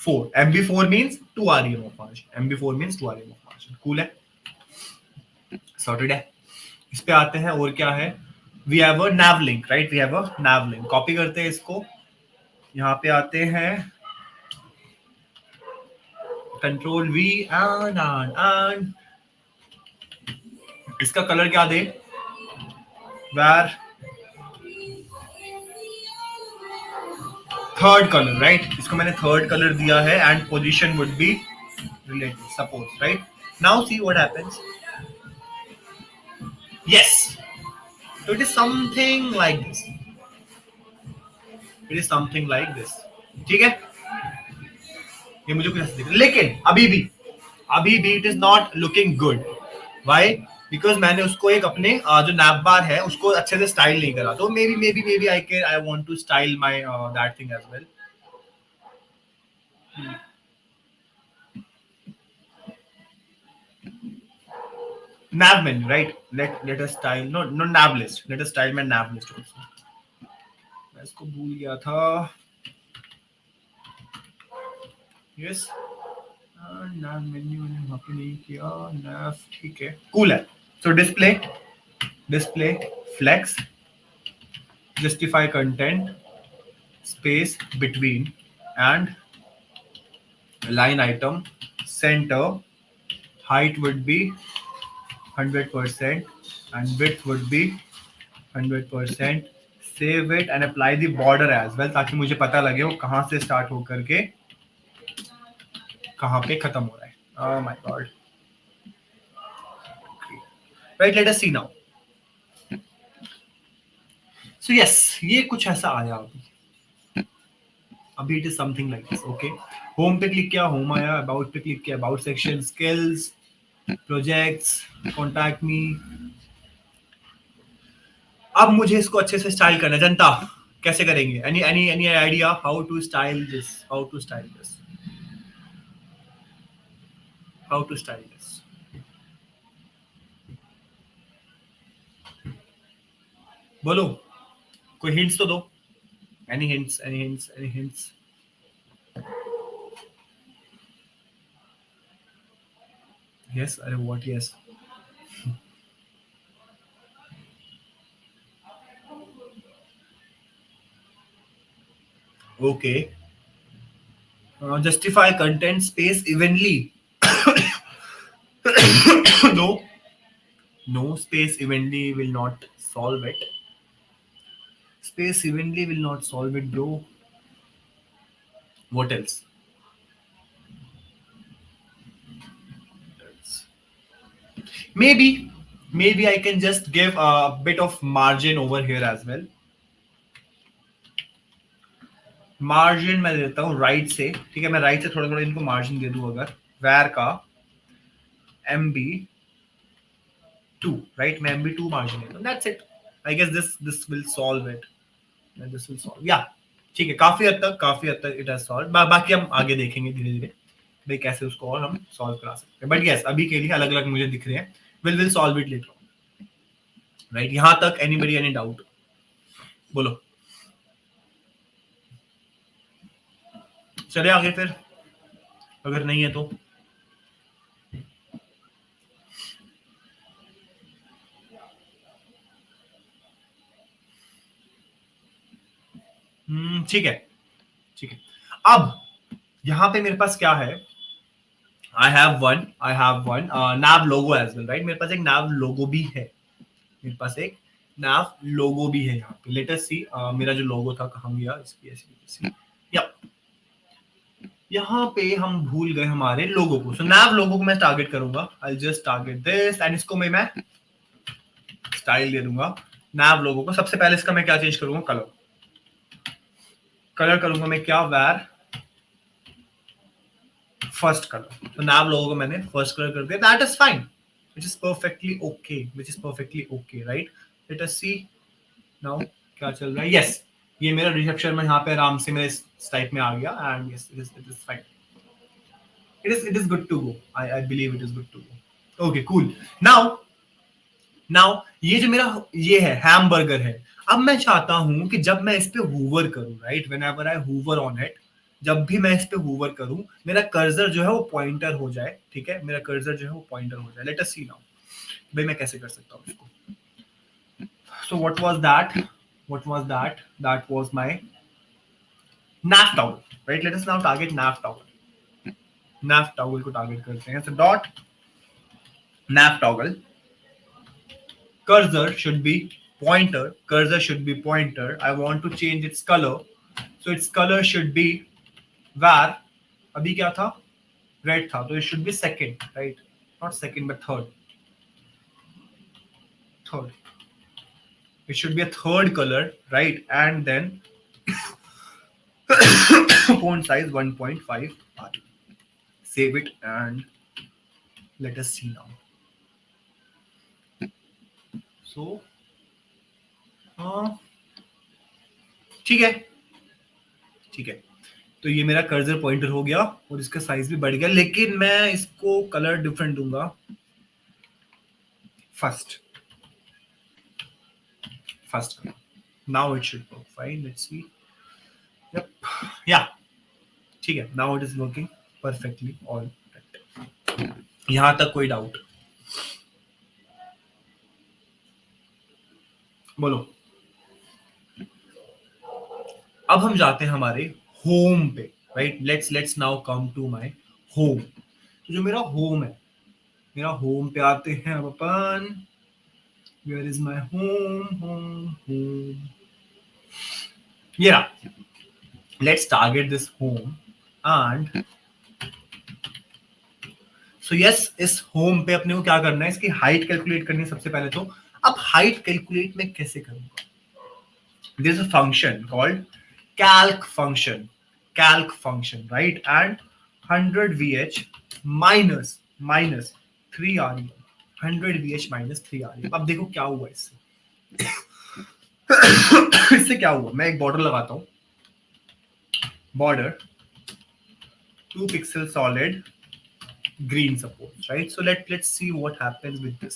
4. mb4 means 2 rem of margin. mb4 means 2 rem of margin. cool है, सॉर्टेड है. इस पे आते हैं, और क्या है? We have a nav link, right. We have a nav link. Copy करते हैं इसको, यहाँ पे आते हैं, कंट्रोल वी एंड इसका कलर क्या दे? Where third colour, right. इसको मैंने थर्ड कलर दिया है and position would be related, suppose, right. Now see what happens. Yes, so it is something like this. It is something like this. ठीक है, ये मुझे कुछ ऐसा दिख रहा है, लेकिन अभी भी it is not looking good. Why? Because मैंने उसको एक अपने जो नैप बार है उसको अच्छे से स्टाइल नहीं करा. तो may be I want to style my that thing as well. nav menu, right. Let us style, no nav list. Let us style my nav list also. मैं इसको भूल गया था. yes, nav menu मैंने वहां पे नहीं किया. nav ठीक है, cool है. so display flex, justify content, space between, and line item, center, height would be 100% and width would be 100%. save it and apply the border as well, ताकि मुझे पता लगे वो कहाँ से स्टार्ट होकर के कहाँ पे खत्म हो रहा है. oh my god, right. let us see now. so yes, ये कुछ ऐसा आया अभी. It is something like this. Okay, home पे क्लिक किया, होम आया. अबाउट पे क्लिक किया, about section, skills, projects, contact me. अब मुझे इसको अच्छे से स्टाइल करना है. जनता कैसे करेंगे? Any idea how to style this? How to style this? बोलो, कोई हिंट्स तो दो. Any hints? यस, अरे what? Yes, okay. justify content space evenly. no space evenly will not solve it. Space evenly will not solve it, bro. What else? Maybe I can just give a bit of margin over here as well. Margin मैं देता हूँ राइट से, ठीक है. मैं राइट से थोड़ा थोड़ा इनको मार्जिन दे दूं अगर. वैर का MB2, राइट. मैं MB2 मार्जिन देता हूँ. That's it. I guess this will solve it. This will solve, या ठीक है. काफी हद तक इट हैज सॉल्व. बाकी हम आगे देखेंगे धीरे धीरे भाई कैसे उसको और हम सॉल्व करा सकते हैं. बट यस, अभी के लिए अलग अलग मुझे दिख रहे हैं. Will solve it later on, right. यहां तक एनीबडी एनी डाउट? बोलो, चले आगे फिर, अगर नहीं है तो. ठीक है. अब यहाँ पे मेरे पास क्या है? I have one nav logo as well, right. मेरे पास एक nav लोगो भी है. यहाँ पे लेट अस सी. मेरा जो लोगो था कहाँ गया? इसकी ऐसी या यहाँ पे हम भूल गए हमारे लोगो को. सो nav लोगो को मैं टारगेट करूंगा. I just target this and इसको मैं स्टाइल दे दूंगा nav लोगो को. सबसे पहले इसका मैं क्या चेंज करूंगा? कलर. कलर करूंगा मैं क्या, वैर फर्स्ट कलर। तो नाम लोगों को मैंने फर्स्ट कलर कर दिया, that is fine, which is perfectly okay, which is perfectly okay, right. Let us see now क्या चल रहा है। यस, ये मेरा रिसेप्शन में यहाँ पे आराम से मेरे इस टाइप में आ गया, and yes it is fine, it is good to go. I believe it is good to go. Okay, cool. Now ये जो मेरा ये है हैमबर्गर है, अब मैं चाहता हूं कि जब मैं इस पे हूवर करूं, right, whenever I hover on it, जब भी मैं इस पे हूवर करूं मेरा कर्सर जो है वो पॉइंटर हो जाए, ठीक है, मेरा कर्सर जो है वो पॉइंटर हो जाए। लेट अस सी नाउ भाई मैं कैसे कर सकता हूं इसको। So what was my nav toggle, right. Let us now target nav toggle को टारगेट करते हैं। So dot nav toggle, cursor should be pointer. I want to change its color, so its color should be var, अभी क्या था, red था, तो it should be second, right, not second but third, it should be a third color, right, and then font size 1.5 pari. Save it and let us see now. So ठीक है, ठीक है, तो ये मेरा कर्सर पॉइंटर हो गया और इसका साइज भी बढ़ गया, लेकिन मैं इसको कलर डिफरेंट दूंगा। First now it should work fine, let's see. Yup, या ठीक है, now it is working perfectly all right. यहां तक कोई डाउट? बोलो। अब हम जाते हैं हमारे होम पे, right. Let's now come to my home. जो मेरा होम है, मेरा होम पे आते हैं अब अपन। Where is my home? ये रहा। Let's target this home and so yes, इस होम पे अपने को क्या करना है, इसकी हाइट कैलकुलेट करनी है सबसे पहले। तो अब हाइट कैलकुलेट मैं कैसे करूंगा? There is a function called calc function, right, and 100 vh minus 3 rem, 100 vh minus 3 rem। अब देखो क्या हुआ इससे। इससे क्या हुआ, मैं एक बॉर्डर लगाता हूं, border 2 pixel solid green suppose, right, so let's see what happens with this।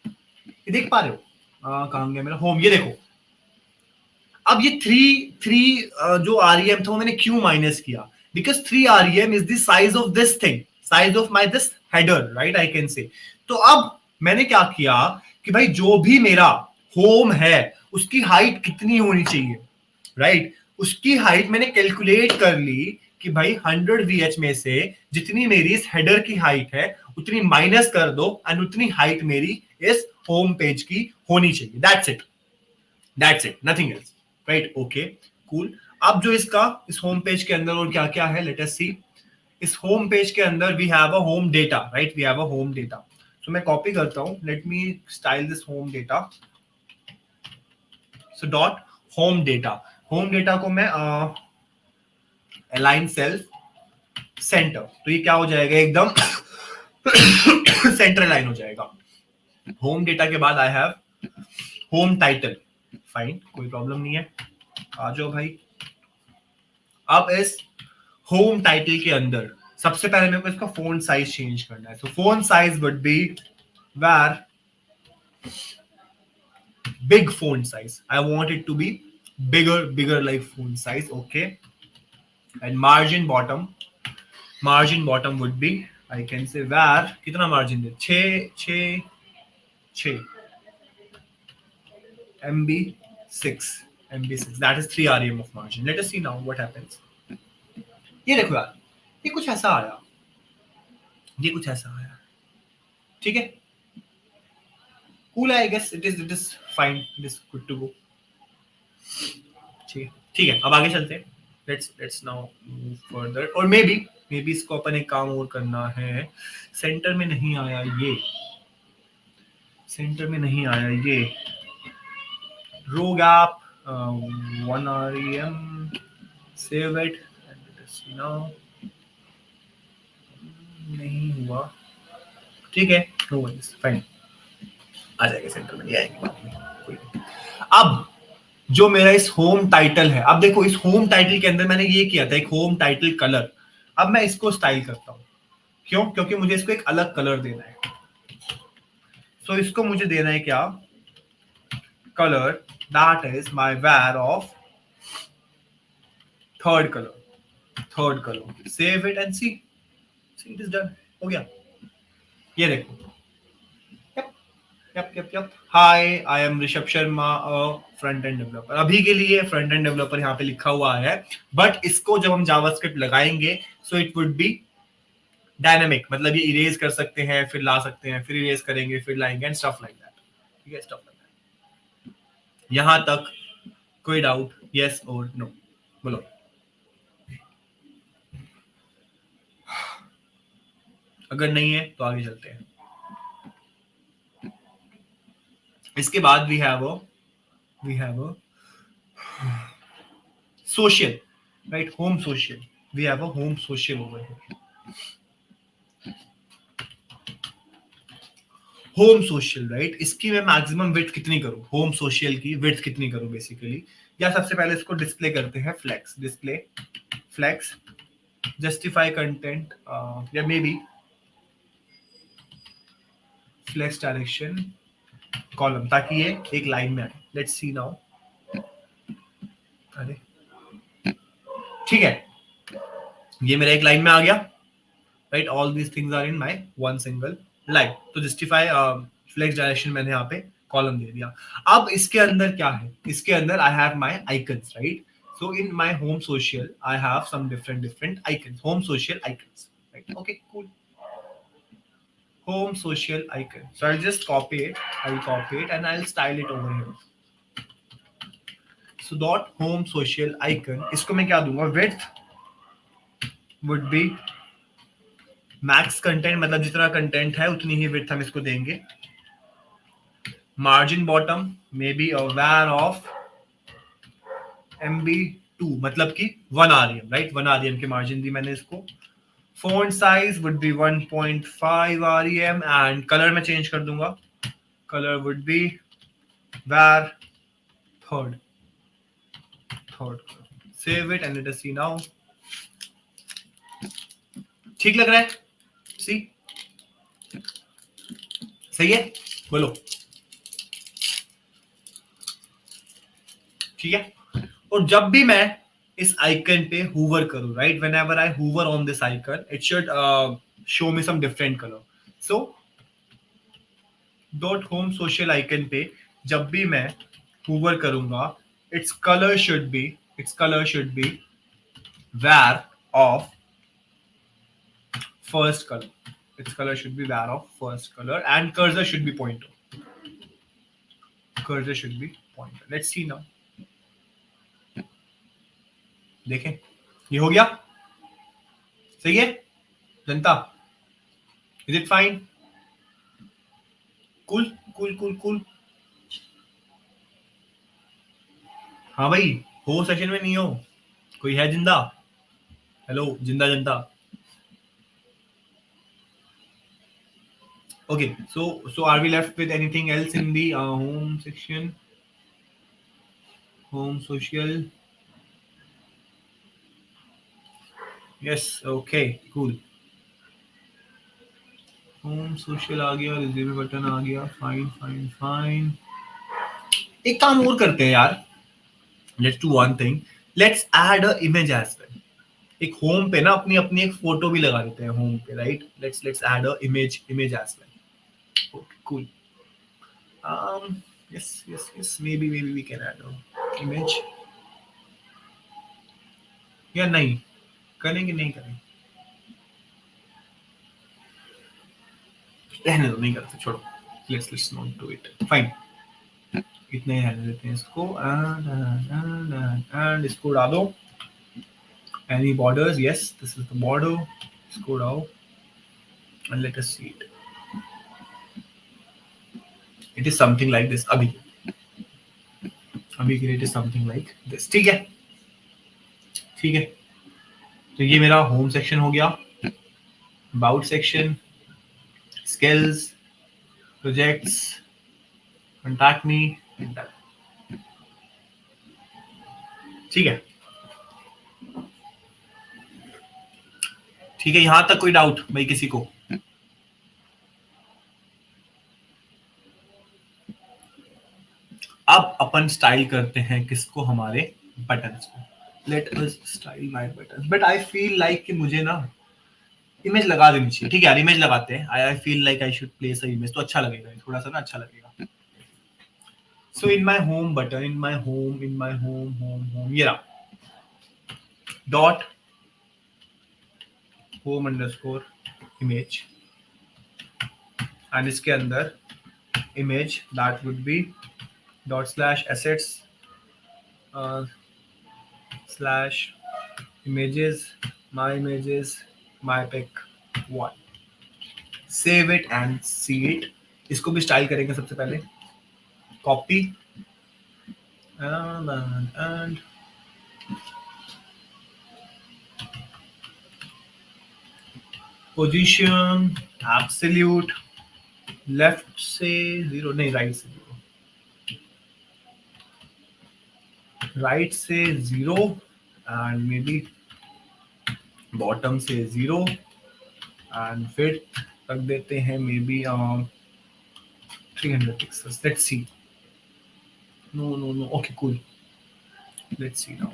ये देख पा रहे हो? कहां गया मेरा होम, ये देखो। अब ये थ्री जो आरईएम था वो मैंने क्यों माइनस किया? Because 3 REM is the size of this thing, size of my this header, right, I can से। तो अब मैंने क्या किया कि भाई जो भी मेरा होम है उसकी हाइट कितनी होनी चाहिए, राइट, उसकी हाइट मैंने कैलकुलेट कर ली कि भाई 100 VH में से जितनी मेरी इस हेडर की हाइट है उतनी माइनस कर दो एंड उतनी हाइट मेरी इस होम पेज की होनी चाहिए। That's it, nothing else, right. Okay, cool. अब जो इसका इस होम पेज के अंदर और क्या क्या है, लेट अस सी। इस होम पेज के अंदर we have a home data, right, we have a home data. तो मैं कॉपी करता हूं, let me style this home data. So dot home data को मैं अलाइन सेल सेंटर, तो ये क्या हो जाएगा, एकदम सेंटर लाइन हो जाएगा। होम डेटा के बाद I have home title, fine, कोई प्रॉब्लम नहीं है, आ जाओ भाई। अब इस होम टाइटल के अंदर सबसे पहले मेरे को इसका फोन साइज चेंज करना है। तो phone size would be where big font size, I want it to be bigger like font size, okay। And margin bottom would be, I can say where कितना margin they, 6 MB6, that is 3 rem of margin। let us see now what happens। ये देखो यार, ये कुछ ऐसा आया, ठीक है, कूल है, I guess it is fine, it is good to go. ठीक है, अब आगे चलते हैं। लेट्स नाउ मूव फर्दर, और मे बी इसको अपन एक काम और करना है। सेंटर में नहीं आया ये, रो gap 1 rem, Save it and let us see now. नहीं हुआ, ठीक है, नो वरीज, फाइन, आ जाएगा सेंटर में, नहीं आएंगे बाद में, कोई नहीं। अब जो मेरा इस होम टाइटल है, अब देखो इस होम टाइटल के अंदर मैंने ये किया था एक होम टाइटल कलर, अब मैं इसको स्टाइल करता हूँ, क्यों? क्योंकि मुझे इसको एक अलग कलर देना है। सो इसको मुझे देना है क्या? Colour that is my var of third colour. Save it and see it is done, हो गया। ये देखो, yup hi, I am Rishabh Sharma, front end developer. अभी के लिए फ्रंट एंड डेवलपर यहाँ पे लिखा हुआ है, बट इसको जब हम जावास्क्रिप्ट लगाएंगे so it would be dynamic, मतलब ये इरेज कर सकते हैं, फिर ला सकते हैं, फिर इरेज करेंगे, फिर लाएंगे एंड स्टफ लाइक दैट, ठीक है, स्टफ लाइक दैट। यहां तक कोई डाउट? यस और नो, बोलो। अगर नहीं है तो आगे चलते हैं। इसके बाद we have a social, right? Home social, we have a home social over here. Home social, right? इसकी मैं मैक्सिमम विड्थ कितनी करूं? होम सोशल की विड्थ कितनी करूं बेसिकली? या सबसे पहले इसको डिस्प्ले करते हैं, flex, display flex, justify content, या may be flex direction column, ताकि ये एक लाइन में आए। Let's see now. अरे ठीक है, ये मेरा एक लाइन में आ गया, right? All these things are in my one single line. तो जस्टिफाई फ्लेक्स डायरेक्शन मैंने यहाँ पे कॉलम दे दिया। अब इसके अंदर क्या है? इसके अंदर I have my icons, right? So in my home social I have some different icons, home social icons, right? Okay, cool. home social icon, so I'll just copy it and I'll style it over here. So dot home social icon, इसको मैं क्या दूंगा? width would be max content, मतलब जितना कंटेंट है उतनी ही width हम इसको देंगे। margin bottom may be a var of MB2, मतलब कि 1 rem, राइट? 1 rem की मार्जिन दी मैंने इसको। font size would be 1.5 rem and color मैं चेंज कर दूंगा, color would be var third। save it and let us see now। ठीक लग रहा है? सी सही है, बोलो। ठीक है, और जब भी मैं इस आइकन पे हूवर करूं, right, whenever I hover on this icon it should show me some different colour. So dot home social icon पे जब भी मैं हूवर करूंगा, its colour should be var of first color, its color should be var of first color and cursor should be pointer, let's see now। देखें, ये हो गया, सही है जनता? Is it fine? कूल। हाँ भाई, हो सेशन में नहीं हो? कोई है जिंदा? हेलो जिंदा जनता? okay, so are we left with anything else in the home section? Home social, yes, okay, cool। Home social आ गया, रिज्यूमे बटन आ गया, फाइन। एक काम और करते हैं यार, let's do one thing, let's add a image as well. एक होम पे ना अपनी अपनी एक फोटो भी लगा देते हैं होम पे, right? Let's add a image as well. Okay, cool. yes, maybe we can add a image, या नहीं करेंगे? नहीं करेंगे, रहने दो, नहीं करते, छोड़ो। let's not do it, fine. इतने रहने देते हैं इसको, and इसको डालो। any borders? yes, this is the border, इसको डालो and let us see it। it is something like this। अभी के लिए it is something like this, ठीक है? ठीक है, तो ये मेरा होम सेक्शन हो गया, about section, skills, projects, contact me, ठीक है। ठीक है, यहां तक कोई डाउट भाई किसी को? अब अपन स्टाइल करते हैं किसको, हमारे बटन्स को। Let us style my buttons, but I feel like कि मुझे ना इमेज लगा देनी चाहिए। ठीक है यार, इमेज लगाते हैं। I feel like I should place a image, तो अच्छा लगेगा थोड़ा सा ना, अच्छा लगेगा। So in my home button, in my home, ये रहा, dot home underscore image, and इसके अंदर image that would be dot slash assets slash images, my pick one, save it and see it। इसको भी स्टाइल करेंगे सबसे पहले, copy and position absolute, left से 0 नहीं, राइट से 0, राइट से 0, एंड मे बी बॉटम से 0, एंड फिर रख देते हैं maybe 300 pixels. Let's see, no okay cool, let's see now.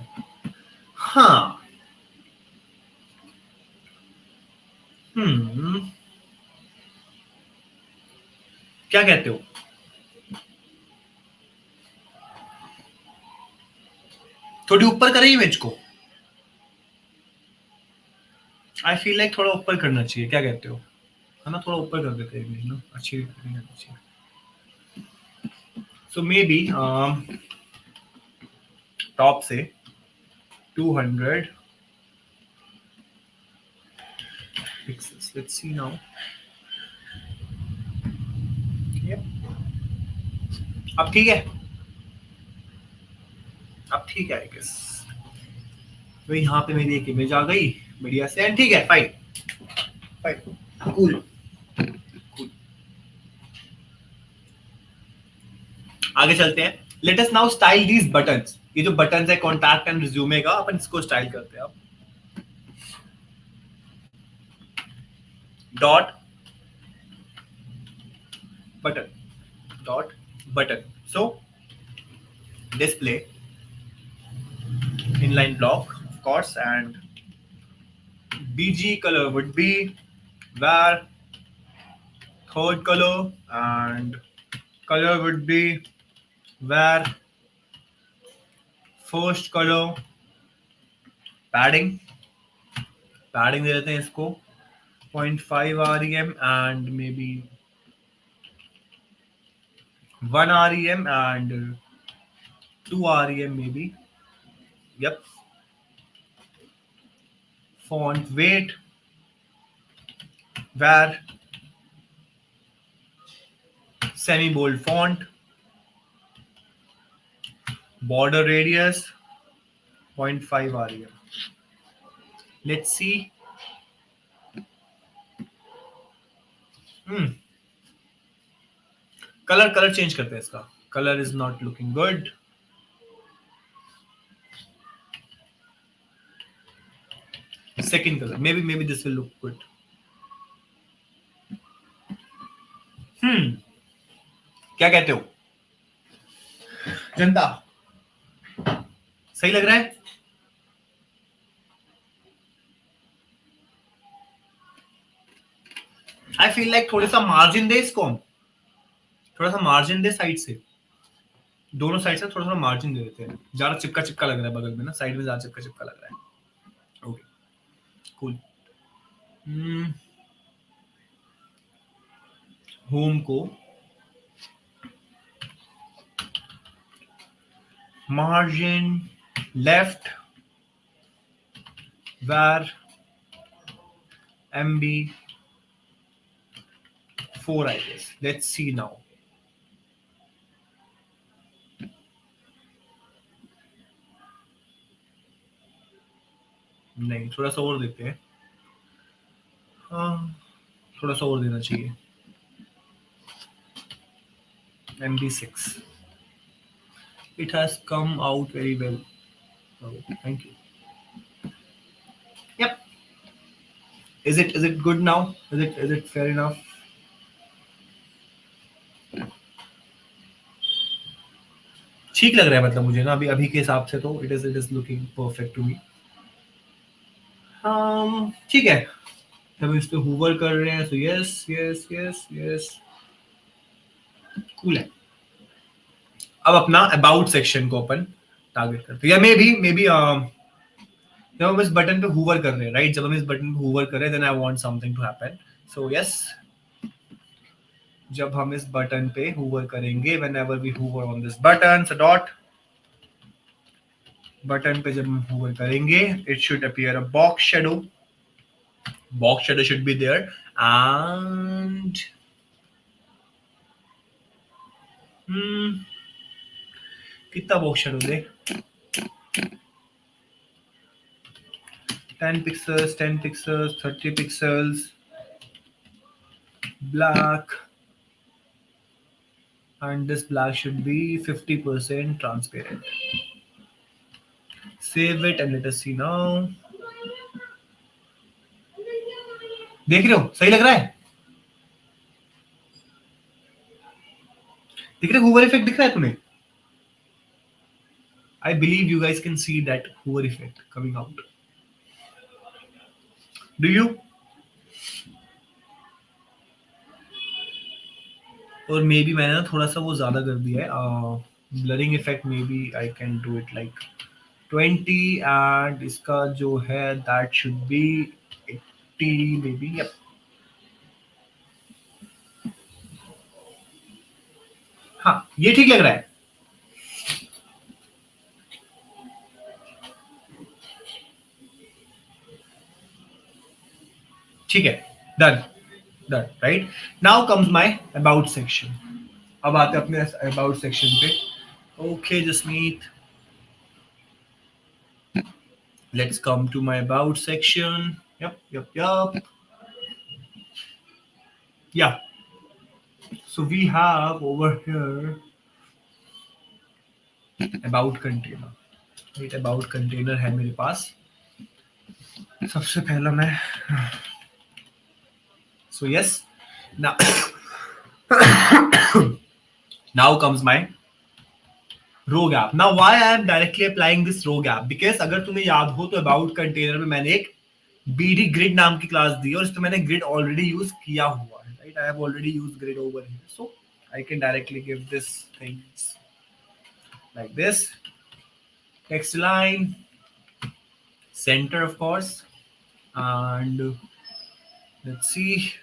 हाँ, क्या कहते हो? थोड़ी ऊपर करें इमेज को? आई फील लाइक थोड़ा ऊपर करना चाहिए, क्या कहते हो? है ना, थोड़ा ऊपर कर देते हैं इमेज ना, अच्छी नहीं आनी चाहिए। सो मे बी टॉप से 200 पिक्सेल्स। Let's see now. अब ठीक है, अब ठीक है आई गेस। तो यहाँ पे मेरी एक इमेज आ गई बढ़िया से, एंड ठीक है, फाइन फाइन, कूल। आगे चलते हैं। Let us now style these buttons. ये जो बटन्स है कॉन्टैक्ट एंड रिज्यूमे का, अपन इसको स्टाइल करते हैं अब। Dot button, dot button, so display inline block of course, and bg color would be var third color, and color would be var first color, padding, padding दे देते हैं इसको 0.5 rem and maybe 1 rem and 2 rem maybe, yep। Font weight var semi bold font, border radius 0.5 rem। let's see। Colour change करते हैं इसका, colour is not looking good. Second colour, maybe this will look good। क्या कहते हो जनता, सही लग रहा है? आई फील लाइक थोड़ा सा मार्जिन दे इसको हम, थोड़ा सा मार्जिन दे साइड से, दोनों साइड से थोड़ा सा मार्जिन दे देते हैं। ज्यादा चिपका चिपका लग रहा है बगल में ना, साइड में ज्यादा चिपका चिपका लग रहा है। Okay cool. होम को margin left var mb4 I guess। let's see now। नहीं, थोड़ा सा और देते हैं। हाँ, थोड़ा सा और देना चाहिए। MB6, it has come out very well. Oh, thank you. Yep. Is it good now? Is it fair enough? ठीक लग रहा है, मतलब मुझे ना अभी अभी के हिसाब से तो it is looking perfect to me. ठीक है। हम इस पे हूवर कर रहे हैं, तो yes yes yes yes, cool है। अब अपना अबाउट सेक्शन को अपन टारगेट करते हैं, या मे बी जब हम इस बटन पे हूवर कर रहे हैं, राइट, जब हम इस बटन पे हूवर कर रहे हैं, then I want something to happen. So yes, जब हम इस बटन पे हूवर करेंगे, whenever we hover on this button, so dot button पे जब हम हूवर करेंगे, it should appear a box shadow should be there, and कितना बॉक्स शेडो दे, 10 pixels, 10 pixels, 30 pixels, black, and this black should be 50% transparent. Save it and let us see now. देख रहे हो, सही लग रहा है? दिख रहा है, हूवर इफेक्ट दिख रहा है तुम्हें? I believe you guys can see that hoover effect coming out. Do you? और मे बी मैंने ना थोड़ा सा वो ज्यादा कर दिया है, blurring effect, may be I can do it like 20, and इसका जो है that should be 80 maybe. हाँ, ये ठीक लग रहा है। ठीक है, done done, right. Now comes my about section. अब आते हैं अपने अबाउट सेक्शन पे। Okay Jasmeet, let's come to my about section. Yep. Yeah, so we have over here about container, right? About container है मेरे पास। सबसे पहला मैं, so yes, now now comes my row gap. Now why I am directly applying this row gap, because अगर तुम्हें याद हो तो अबाउट कंटेनर में मैंने एक बीडी ग्रिड नाम की क्लास दी है, और इसमें मैंने ग्रिड ऑलरेडी यूज किया हुआ है, right. I have already used grid over here, so I can directly give this things like this, text line, center of course, and let's see,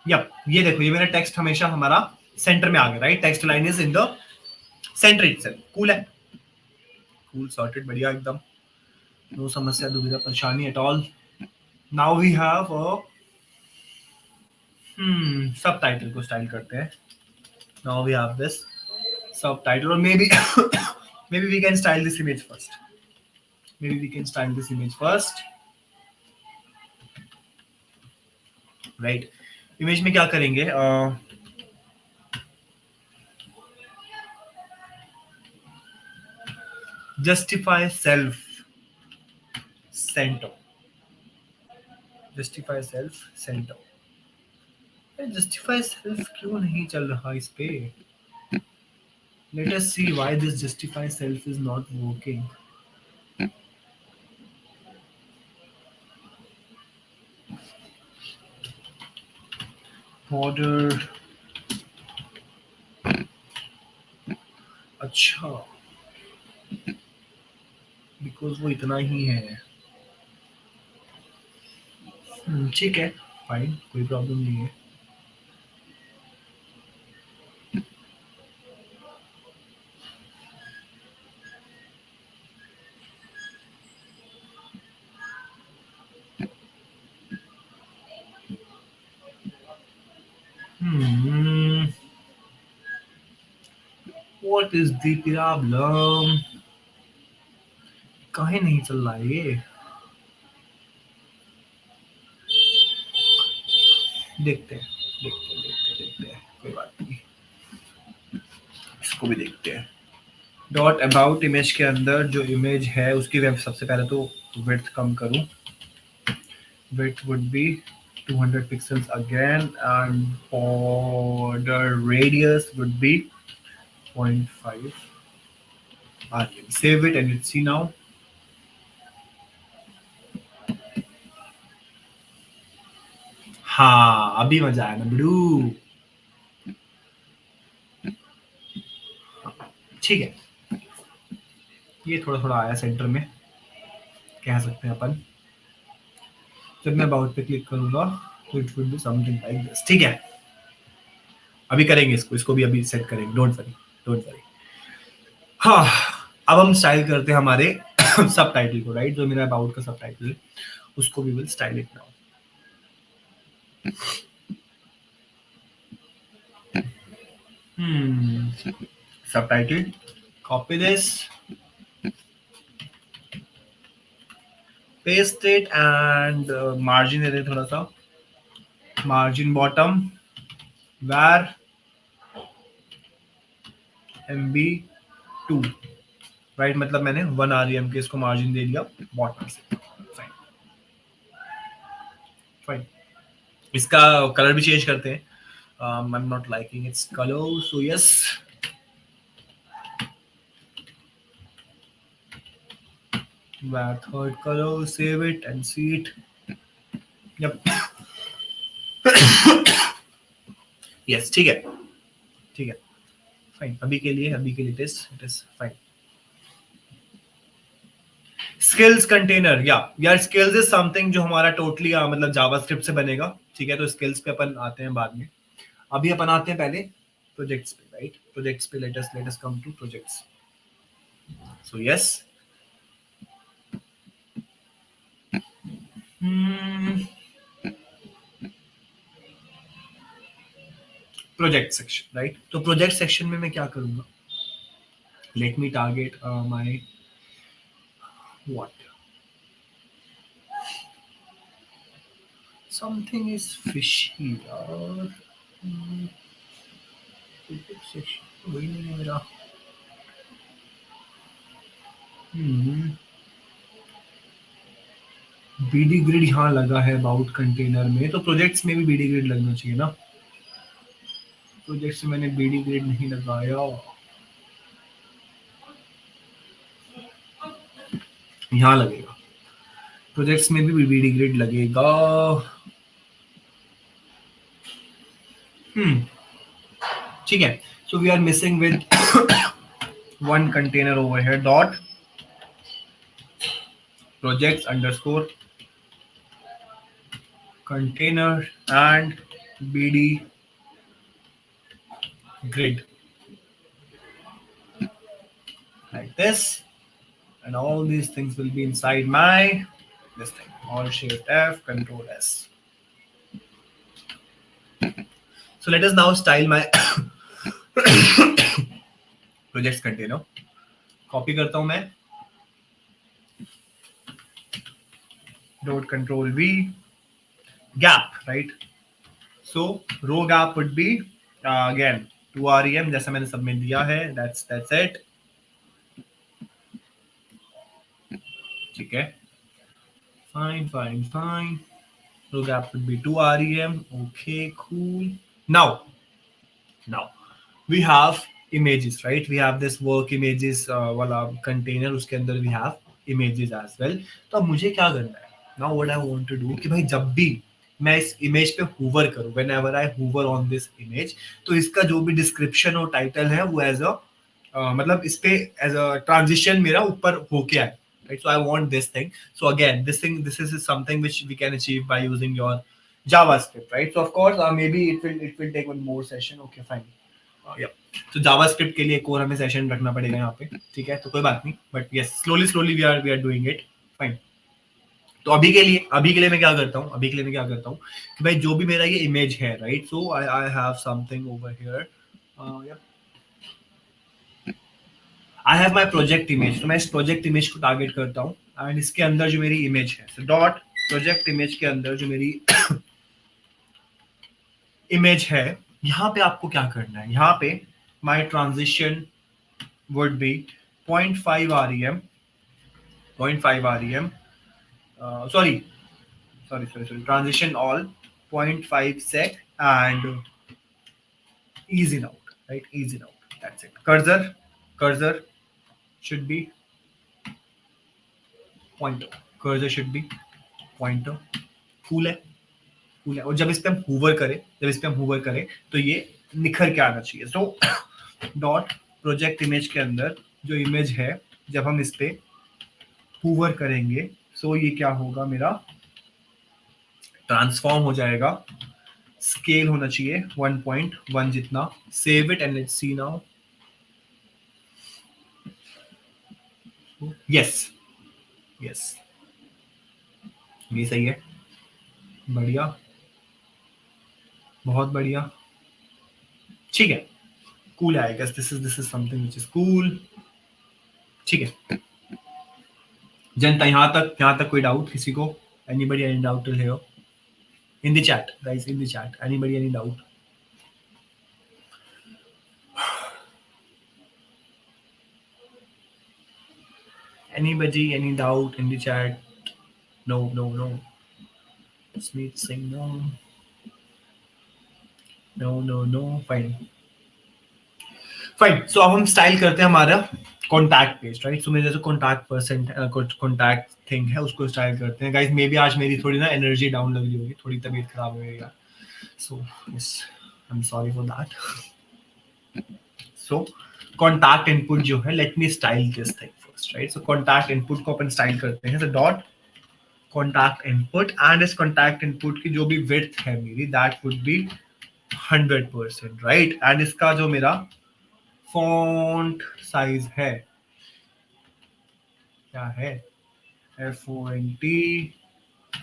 yep, ये देखो, ये मेरा टेक्स्ट हमेशा हमारा सेंटर में आ गया, right. Text line is in the centre itself. Cool है, कूल, सॉर्टेड, बढ़िया एकदम, नो समस्या दुविधा परेशानी at all. Now we have subtitle को स्टाइल करते हैं। Now we have this subtitle, और maybe maybe we can style this image first, maybe we can style this image first, right. Image में क्या करेंगे, justify self centre, justify self centre. Justify self क्यों नहीं चल रहा इस पे? Let us see why this justify self is not working. Order, अच्छा, बिकॉज वो इतना ही है। ठीक है, फाइन, कोई प्रॉब्लम नहीं है। What is the problem? काहे नहीं चल रहा है ये? देखते हैं देखते हैं, कोई बात नहीं, इसको भी देखते हैं। डॉट अबाउट इमेज के अंदर जो इमेज है उसकी वेब सबसे पहले तो विड्थ कम करूं, width would be 200 pixels again, and border radius would be 0.5 rpm. Save it and let's see now. हाँ अभी मजा आया ना बड़ू। ठीक है, ये थोड़ा थोड़ा आया सेंटर में, कह सकते हैं अपन। जब मैं अबाउट पे क्लिक करूंगा तो it will be something like this. ठीक है, अभी करेंगे इसको, इसको भी अभी सेट करेंगे, डोंट वरी डोंट वरी। हाँ, अब हम स्टाइल करते हैं हमारे सब टाइटल को, राइट? जो मेरा अबाउट का सब टाइटल है उसको भी will style it now. Subtitle, copy this, paste it, and margin दे दे थोड़ा सा, margin bottom var mb2, right? मतलब मैंने 1 rem के इसको मार्जिन दे दिया बॉटम से। फाइन फाइन, इसका कलर भी चेंज करते हैं। I am not liking its colour, so yes, var third color, save it and see it. Yep. Yes, ठीक है ठीक है, फाइन। अभी के लिए it is fine. Skills container, या यार स्किल्स इज समथिंग जो हमारा टोटली मतलब जावास्क्रिप्ट से बनेगा। ठीक है, तो स्किल्स पे अपन आते हैं बाद में, अभी अपन आते हैं पहले प्रोजेक्ट्स पे, राइट? प्रोजेक्ट्स पे let us come to projects. So yes, project section, right? तो प्रोजेक्ट सेक्शन में मैं क्या करूंगा, let me target my what, something is fishy यार। प्रोजेक्ट सेक्शन वही नहीं है मेरा। बीडी ग्रिड यहाँ लगा है अबाउट कंटेनर में, तो प्रोजेक्ट्स में भी बीडी ग्रिड लगना चाहिए ना। प्रोजेक्ट्स में मैंने बीडी ग्रिड नहीं लगाया, यहाँ लगेगा। प्रोजेक्ट्स में भी बीडी ग्रिड लगेगा। ठीक है, so we are missing with one container over here, dot projects underscore container and bd grid, like this, and all these things will be inside my this thing. Alt shift F, control S. So let us now style my projects container. Copy करता हूं मैं, dot control V, gap, right? So row gap would be again 2 rem जैसा मैंने सब में दिया है, that's it। ठीक है, fine, row gap would be 2 rem, okay, cool। now we have images, right? We have this work images वाला container, उसके अंदर we have images as well। तो अब मुझे क्या करना है, now what I want to do कि भाई जब भी मैं इस इमेज पे हूवर करूं, whenever I hover on this image, तो इसका जो भी डिस्क्रिप्शन और टाइटल है वो एज अ मतलब इस पे एज अ ट्रांजिशन मेरा ऊपर होके आए, right? So I want this thing, so again this is something which we can achieve by using your JavaScript, right? So of course maybe it will take one more session, okay fine। तो जावास्क्रिप्ट के लिए एक और हमें सेशन रखना पड़ेगा यहाँ पे, ठीक है? तो कोई बात नहीं, but yes slowly we are doing it, fine. तो अभी के लिए मैं क्या करता हूँ, कि भाई जो भी मेरा ये इमेज है, right? So I have something over here, I have my project image, तो मैं इस प्रोजेक्ट इमेज को टारगेट करता हूँ एंड इसके अंदर जो मेरी इमेज है, so डॉट प्रोजेक्ट इमेज के अंदर जो मेरी इमेज है, यहाँ पे आपको क्या करना है, यहाँ पे माई transition would be 0.5 REM, 0.5 REM, sorry, transition all 0.5 sec and ease in out, right, ease in out, that's it. Cursor should be pointer, cursor should be pointer. Cool है, कूल है। और जब इस पे हम हूवर करें तो ये निखर के आना चाहिए। सो डॉट प्रोजेक्ट इमेज के अंदर जो इमेज है, जब हम इस पे हूवर करेंगे सो ये क्या होगा, मेरा ट्रांसफॉर्म हो जाएगा, स्केल होना चाहिए 1.1 जितना। Save it and let's see now. Yes yes, ये सही है, बढ़िया, बहुत बढ़िया, ठीक है, कूल है। I guess this is something which is cool, ठीक है। जनता यहाँ तक कोई डाउट किसी को? Anybody any doubt till here? In the chat guys, in the chat, anybody any doubt? Anybody any doubt in the chat? No. Smith saying no. Fine. So अब हम स्टाइल करते हैं हमारा कॉन्टैक्ट पेज, राइट? सो मेरे जो कॉन्टैक्ट परसेंट कॉन्टैक्ट थिंग है उसको स्टाइल करते हैं। गाइस मे बी आज मेरी थोड़ी ना एनर्जी डाउन लग रही होगी, थोड़ी तबीयत खराब हो गई यार, so yes I am sorry for that. So contact input जो है, late me style this thing first, right? So contact input को अपन स्टाइल करते हैं, तो डॉट कॉन्टैक्ट इनपुट, एंड इस कॉन्टैक्ट इनपुट की जो भी विड्थ है मेरी, that would B 100%, right? And इसका जो मेरा फॉन्ट साइज है, क्या है, F-O-N-T,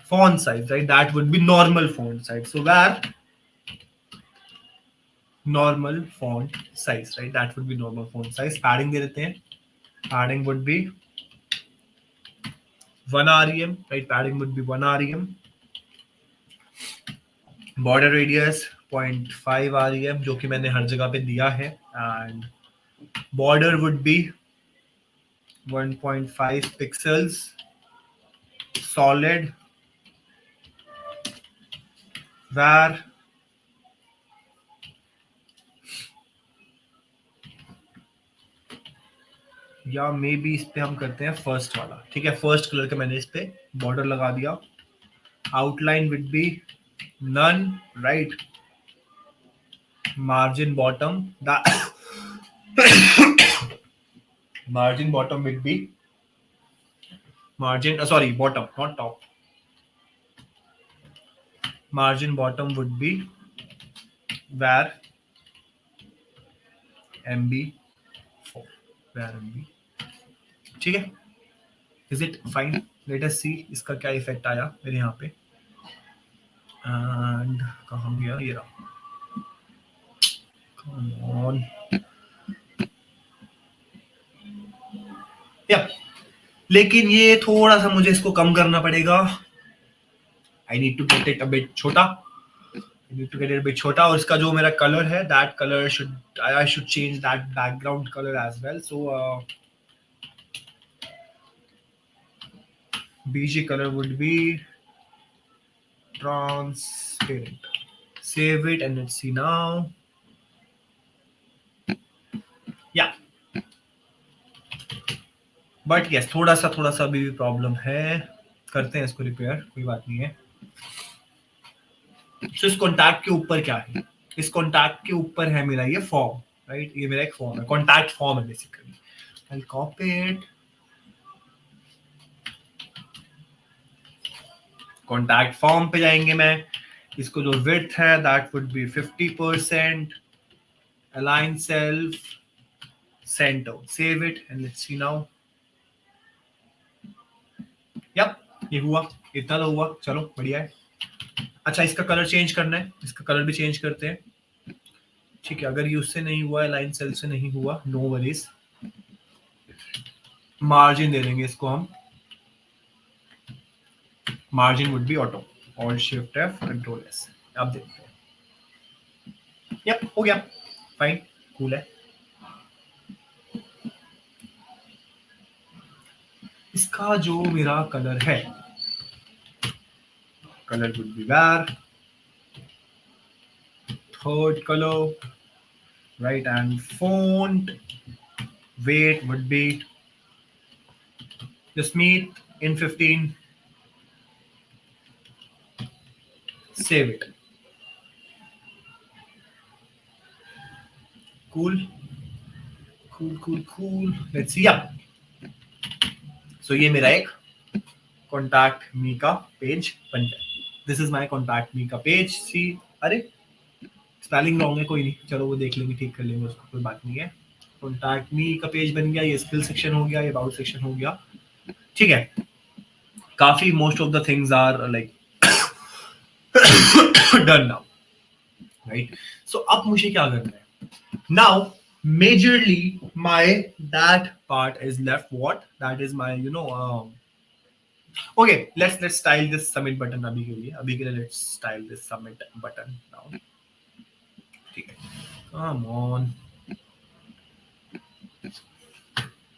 font size, right? That would be normal font size. So where normal font size, right? That would be normal font size. Padding दे देते हैं, padding would be 1 REM, right? Padding would be 1 REM. Border radius 0.5 REM, जो कि मैंने हर जगह पे दिया है, and border would be 1.5 pixels solid, where या मे बी इस पे हम करते हैं फर्स्ट वाला, ठीक है? फर्स्ट कलर का मैंने इस पे बॉर्डर लगा दिया। Outline would be none, right? Margin bottom margin bottom would be margin sorry bottom not top, margin bottom would be where MB4, where MB, ठीक है? Is it fine? Let us see इसका क्या इफेक्ट आया मेरे यहाँ पे। एंड कहाँ गया ये रहा, कम ऑन, या लेकिन ये थोड़ा सा मुझे इसको कम करना पड़ेगा। I need to get it a bit छोटा, और इसका जो मेरा कलर है, that colour should I should change that background colour as well. So BG color would be transparent. Save it and let's see now. Yeah, but yes, थोड़ा सा भी प्रॉब्लम है, करते हैं इसको रिपेयर, कोई बात नहीं है। So, इस कॉन्टैक्ट के ऊपर क्या है, इस कॉन्टैक्ट के ऊपर है मेरा ये फॉर्म, राइट? ये मेरा एक फॉर्म है, कॉन्टैक्ट फॉर्म है basically. I'll copy it, contact form पे जाएंगे, मैं इसको जो विड्थ है that would be 50%, align self centre, save it and let's see now. Yup, ये हुआ, इतना तो हुआ, चलो बढ़िया है। अच्छा, इसका कलर चेंज करना है, इसका कलर भी चेंज करते हैं, ठीक है? अगर ये उससे नहीं हुआ, लाइन सेल से नहीं हुआ, नो वरीज, मार्जिन दे देंगे इसको हम, margin would be auto, alt shift F control S. आप देखते हैं, यप हो गया, फाइन, कूल है। इसका जो मेरा कलर है, colour would be var third colour, right, and font weight would be just meet in 15, save it, cool, cool, cool, cool, let's see, yeah, so ये मेरा एक कॉन्टैक्ट मी का पेज बन गया, this is my contact me का पेज। सी, अरे स्पेलिंग रॉन्ग है, कोई नहीं, चलो वो देख लेंगे, ठीक कर लेंगे उसको, कोई बात नहीं है। कॉन्टैक्ट मी का पेज बन गया, ये स्किल सेक्शन हो गया, ये अबाउट सेक्शन हो गया, ठीक है। काफी most of the things are like done now, right. So अब मुझे क्या करना है now, majorly my that part is left, what that is my okay, let's style this submit button अभी के लिए let's style this submit button now, ठीक है, come on,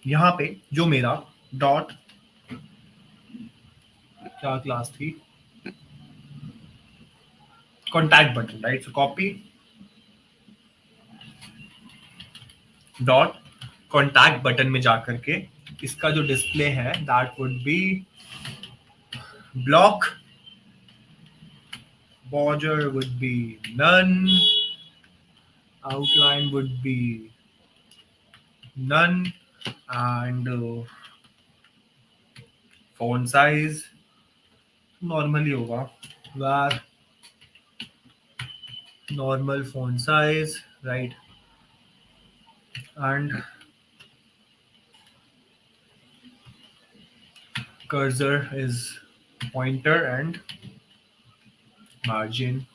यहाँ पे जो मेरा डॉट क्या क्लास थी, कॉन्टैक्ट बटन, राइट, सो कॉपी डॉट कॉन्टैक्ट बटन में जाकर के इसका जो डिस्प्ले है that would B block, border would be none, outline would be none, and font size normally होगा, where normal font size, right, and cursor is pointer and margin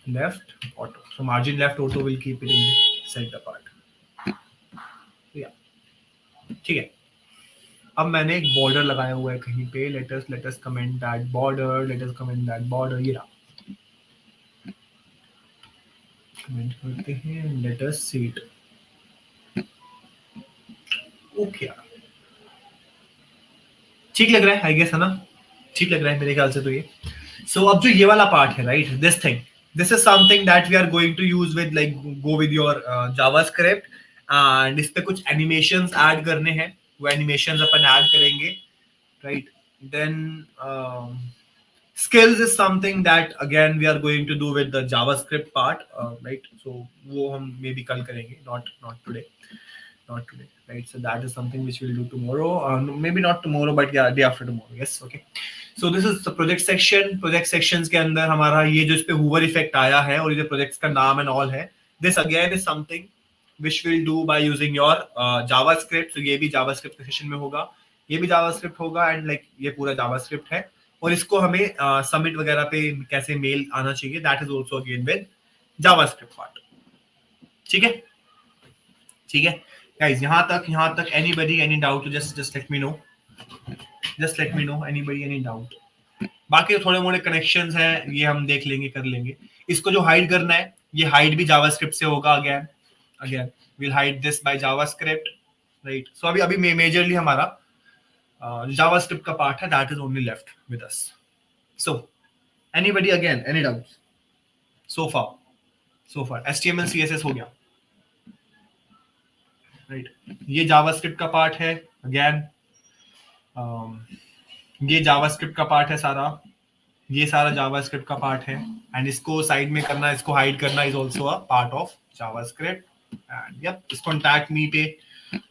left auto, so margin left auto will keep it in the center part, yeah, ठीक है। अब मैंने एक बॉर्डर लगाया हुआ है कहीं पे, let's comment that border, let's comment that border, ये रहा, कमेंट करते हैं, लेटस सी इट, ओके, ठीक लग रहा है आई गेस, है ना, ठीक लग रहा है मेरे ख्याल से तो ये। सो अब जो ये वाला पार्ट है, right, this is something that we are going to use with like go with your JavaScript, and इस पे कुछ एनिमेशंस ऐड करने हैं, वो एनिमेशंस अपन ऐड करेंगे, right, then skills is something that again we are going to do with the javascript part, right, so वो हम maybe कल करेंगे, not today, not today, right, so that is something which we'll do tomorrow, maybe not tomorrow but yeah day after tomorrow, yes, okay, so this is the project section, project sections के अंदर हमारा ये जो इस पे hoover effect आया है और ये जो projects का नाम and all है, this again is something which we'll do by using your javascript, so ये भी javascript के सेशन में होगा, ये भी javascript होगा, and like ये पूरा javascript है, और इसको हमें सबमिट वगैरह पे कैसे मेल आना चाहिए, that is also again with JavaScript part, ठीक है, ठीक है गाइस, यहाँ तक anybody any doubt, just let me know, just let me know anybody any doubt, बाकी थोड़े मोड़े कनेक्शंस हैं ये हम देख लेंगे, कर लेंगे, इसको जो हाइड करना है ये हाइड भी जावास्क्रिप्ट से होगा, again again will hide this by JavaScript, right, so अभी मेजरली हमारा जावास्क्रिप्ट का पार्ट है, that is only left with us, so anybody again any doubts so far, so far html css हो गया, राइट, ये जावास्क्रिप्ट का पार्ट है, अगेन ये जावास्क्रिप्ट का पार्ट है सारा, ये सारा जावास्क्रिप्ट का पार्ट है, एंड इसको साइड में करना, इसको हाइड करना is also a part of JavaScript, and yup इस कॉन्टैक्ट मी पे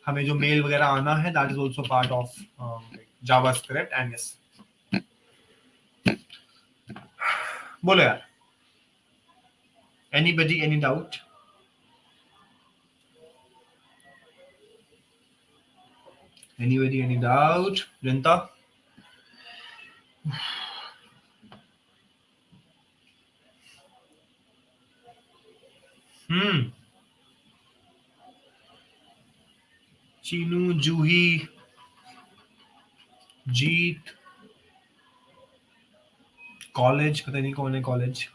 हमें जो मेल वगैरह आना है that is also part of JavaScript, and yes, बोलो यार, anybody any doubt, anybody any doubt, जनता, चीनू, जूही, जीत, कॉलेज, पता नहीं कौन है कॉलेज,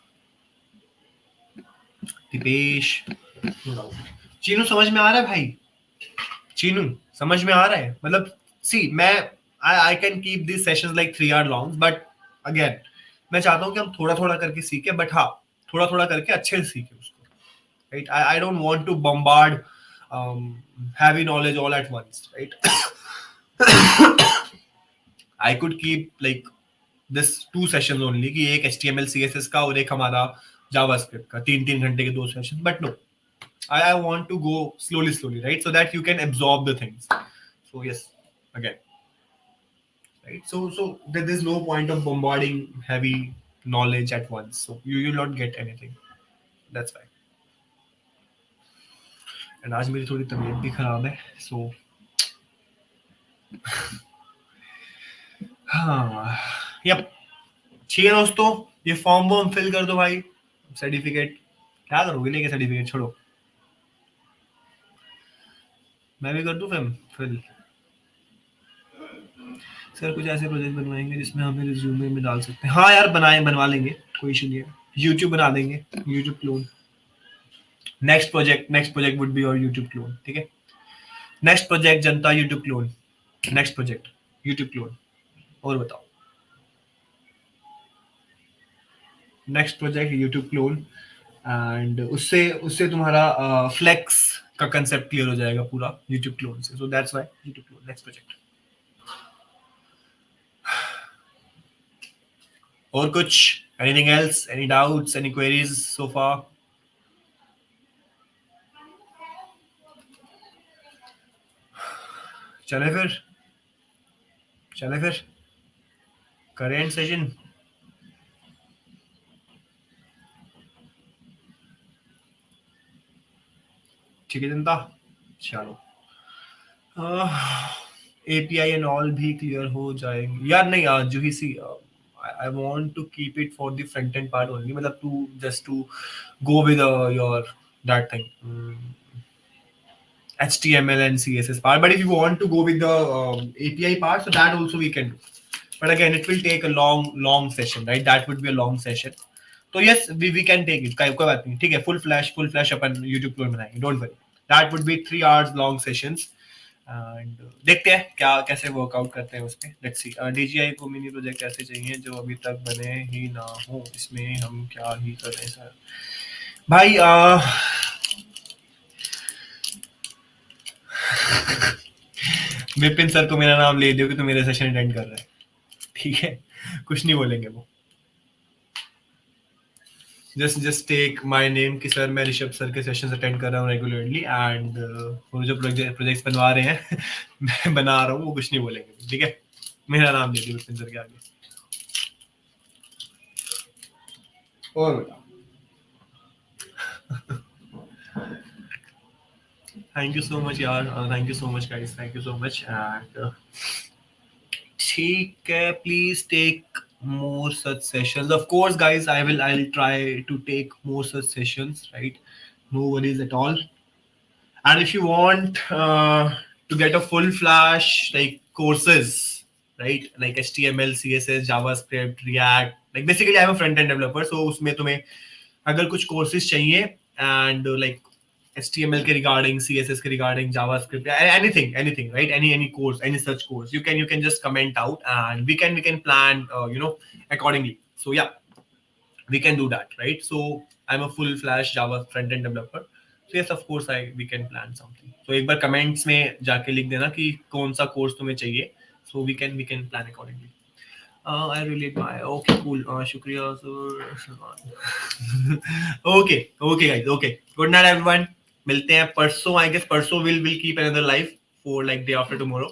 दिपेश। चीनू समझ में आ रहा है भाई? चीनू समझ में आ रहा है? मतलब सी मैं I can keep this sessions like 3 hour long, but again मैं चाहता हूँ कि हम थोड़ा थोड़ा करके सीखे, बट हाँ थोड़ा थोड़ा करके अच्छे से सीखे उसको, right? I don't want to bombard heavy knowledge all at once, right? I could keep like this 2 sessions only, कि एक HTML CSS का और एक हमारा जावास्क्रिप्ट का, 3-3 घंटे के 2 session, but no, I want to go slowly, right? So that you can absorb the things. So yes, again, right? So there's no point of bombarding heavy knowledge at once. So you will not get anything. That's why. And आज मेरी थोड़ी तबीयत भी खराब है. So हाँ, yep. ठीक है दोस्तों, ये फॉर्म वॉर्म फिल कर दो भाई. सर्टिफिकेट क्या करोगे लेके? सर्टिफिकेट छोड़ो, मैं भी कर दूं फिल. सर कुछ ऐसे प्रोजेक्ट बनवाएंगे जिसमें हमें रिज्यूमे में डाल सकते हैं. हाँ यार, बनवा लेंगे, कोई इशू नहीं है. यूट्यूब बना देंगे, YouTube clone. Next project would be your YouTube clone. ठीक है, नेक्स्ट प्रोजेक्ट जनता YouTube clone. Next project YouTube clone. और बताओ, next project YouTube clone. And उससे उससे तुम्हारा फ्लेक्स का कंसेप्ट क्लियर हो जाएगा पूरा यूट्यूब क्लोन से. So that's why YouTube clone next project. और कुछ, anything else, any doubts, any queries so far? चले फिर, करेंट सेशन. ठीक है जनता, चलो. API एंड ऑल भी क्लियर हो जाएंगे यार. नहीं यार जूही सी, I want to keep it for the front end part only, मतलब to just to go with your that thing, HTML and CSS part. But if you want to go with the API part, so that also we can do. But again, it will take a long session, right? That would be a long session. So yes, we can take it. कोई बात नहीं, ठीक है. full flash अपन YouTube क्लोन बनाएंगे. Don't worry. That would be 3 hours long sessions. And देखते हैं क्या कैसे वर्कआउट करते हैं उस पर. Let's see. DJI को मिनी प्रोजेक्ट ऐसे चाहिए जो अभी तक बने ही ना हो, इसमें हम क्या ही करें सर भाई. विपिन सर को मेरा नाम ले दो कि तो मेरे सेशन अटेंड कर रहे हैं, ठीक है? कुछ नहीं बोलेंगे वो. जस्ट टेक माय नेम कि सर मैं ऋषभ सर के सेशंस अटेंड कर रहा हूँ रेगुलरली, एंड वो जो प्रोजेक्ट्स बनवा रहे हैं मैं बना रहा हूँ, वो कुछ नहीं बोलेंगे, ठीक है? मेरा नाम दे दो विपिन सर के आगे. और बताओ. थैंक यू सो मच यार, thank you so much guys, thank you so much. And ठीक है, please take more such sessions. Of course guys, I'll try to take more such sessions, right? No worries at all. And if you want to get a full flash like courses, right, like HTML, CSS, JavaScript, React, like basically I'm a front end developer, so उसमें तुम्हें अगर कुछ courses चाहिए and like HTML के regarding, CSS के regarding, JavaScript, anything, right? Any course, any such course, you can just comment out and we can plan accordingly. So yeah, we can do that, right? So I'm a full flash Java front end developer. So yes, of course we can plan something. So एक बार comments में जाके लिख देना कि कौन सा course तुम्हें चाहिए. So we can plan accordingly. I relate my okay cool. शुक्रिया sir. Okay guys. Okay. Good night everyone. मिलते हैं परसों. I guess परसों we'll keep another live for like day after tomorrow.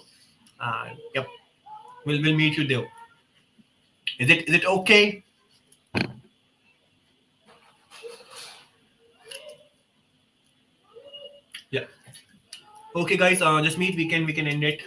Yep. We'll meet you there. Is it okay? Yeah. Okay guys, just meet. We can end it.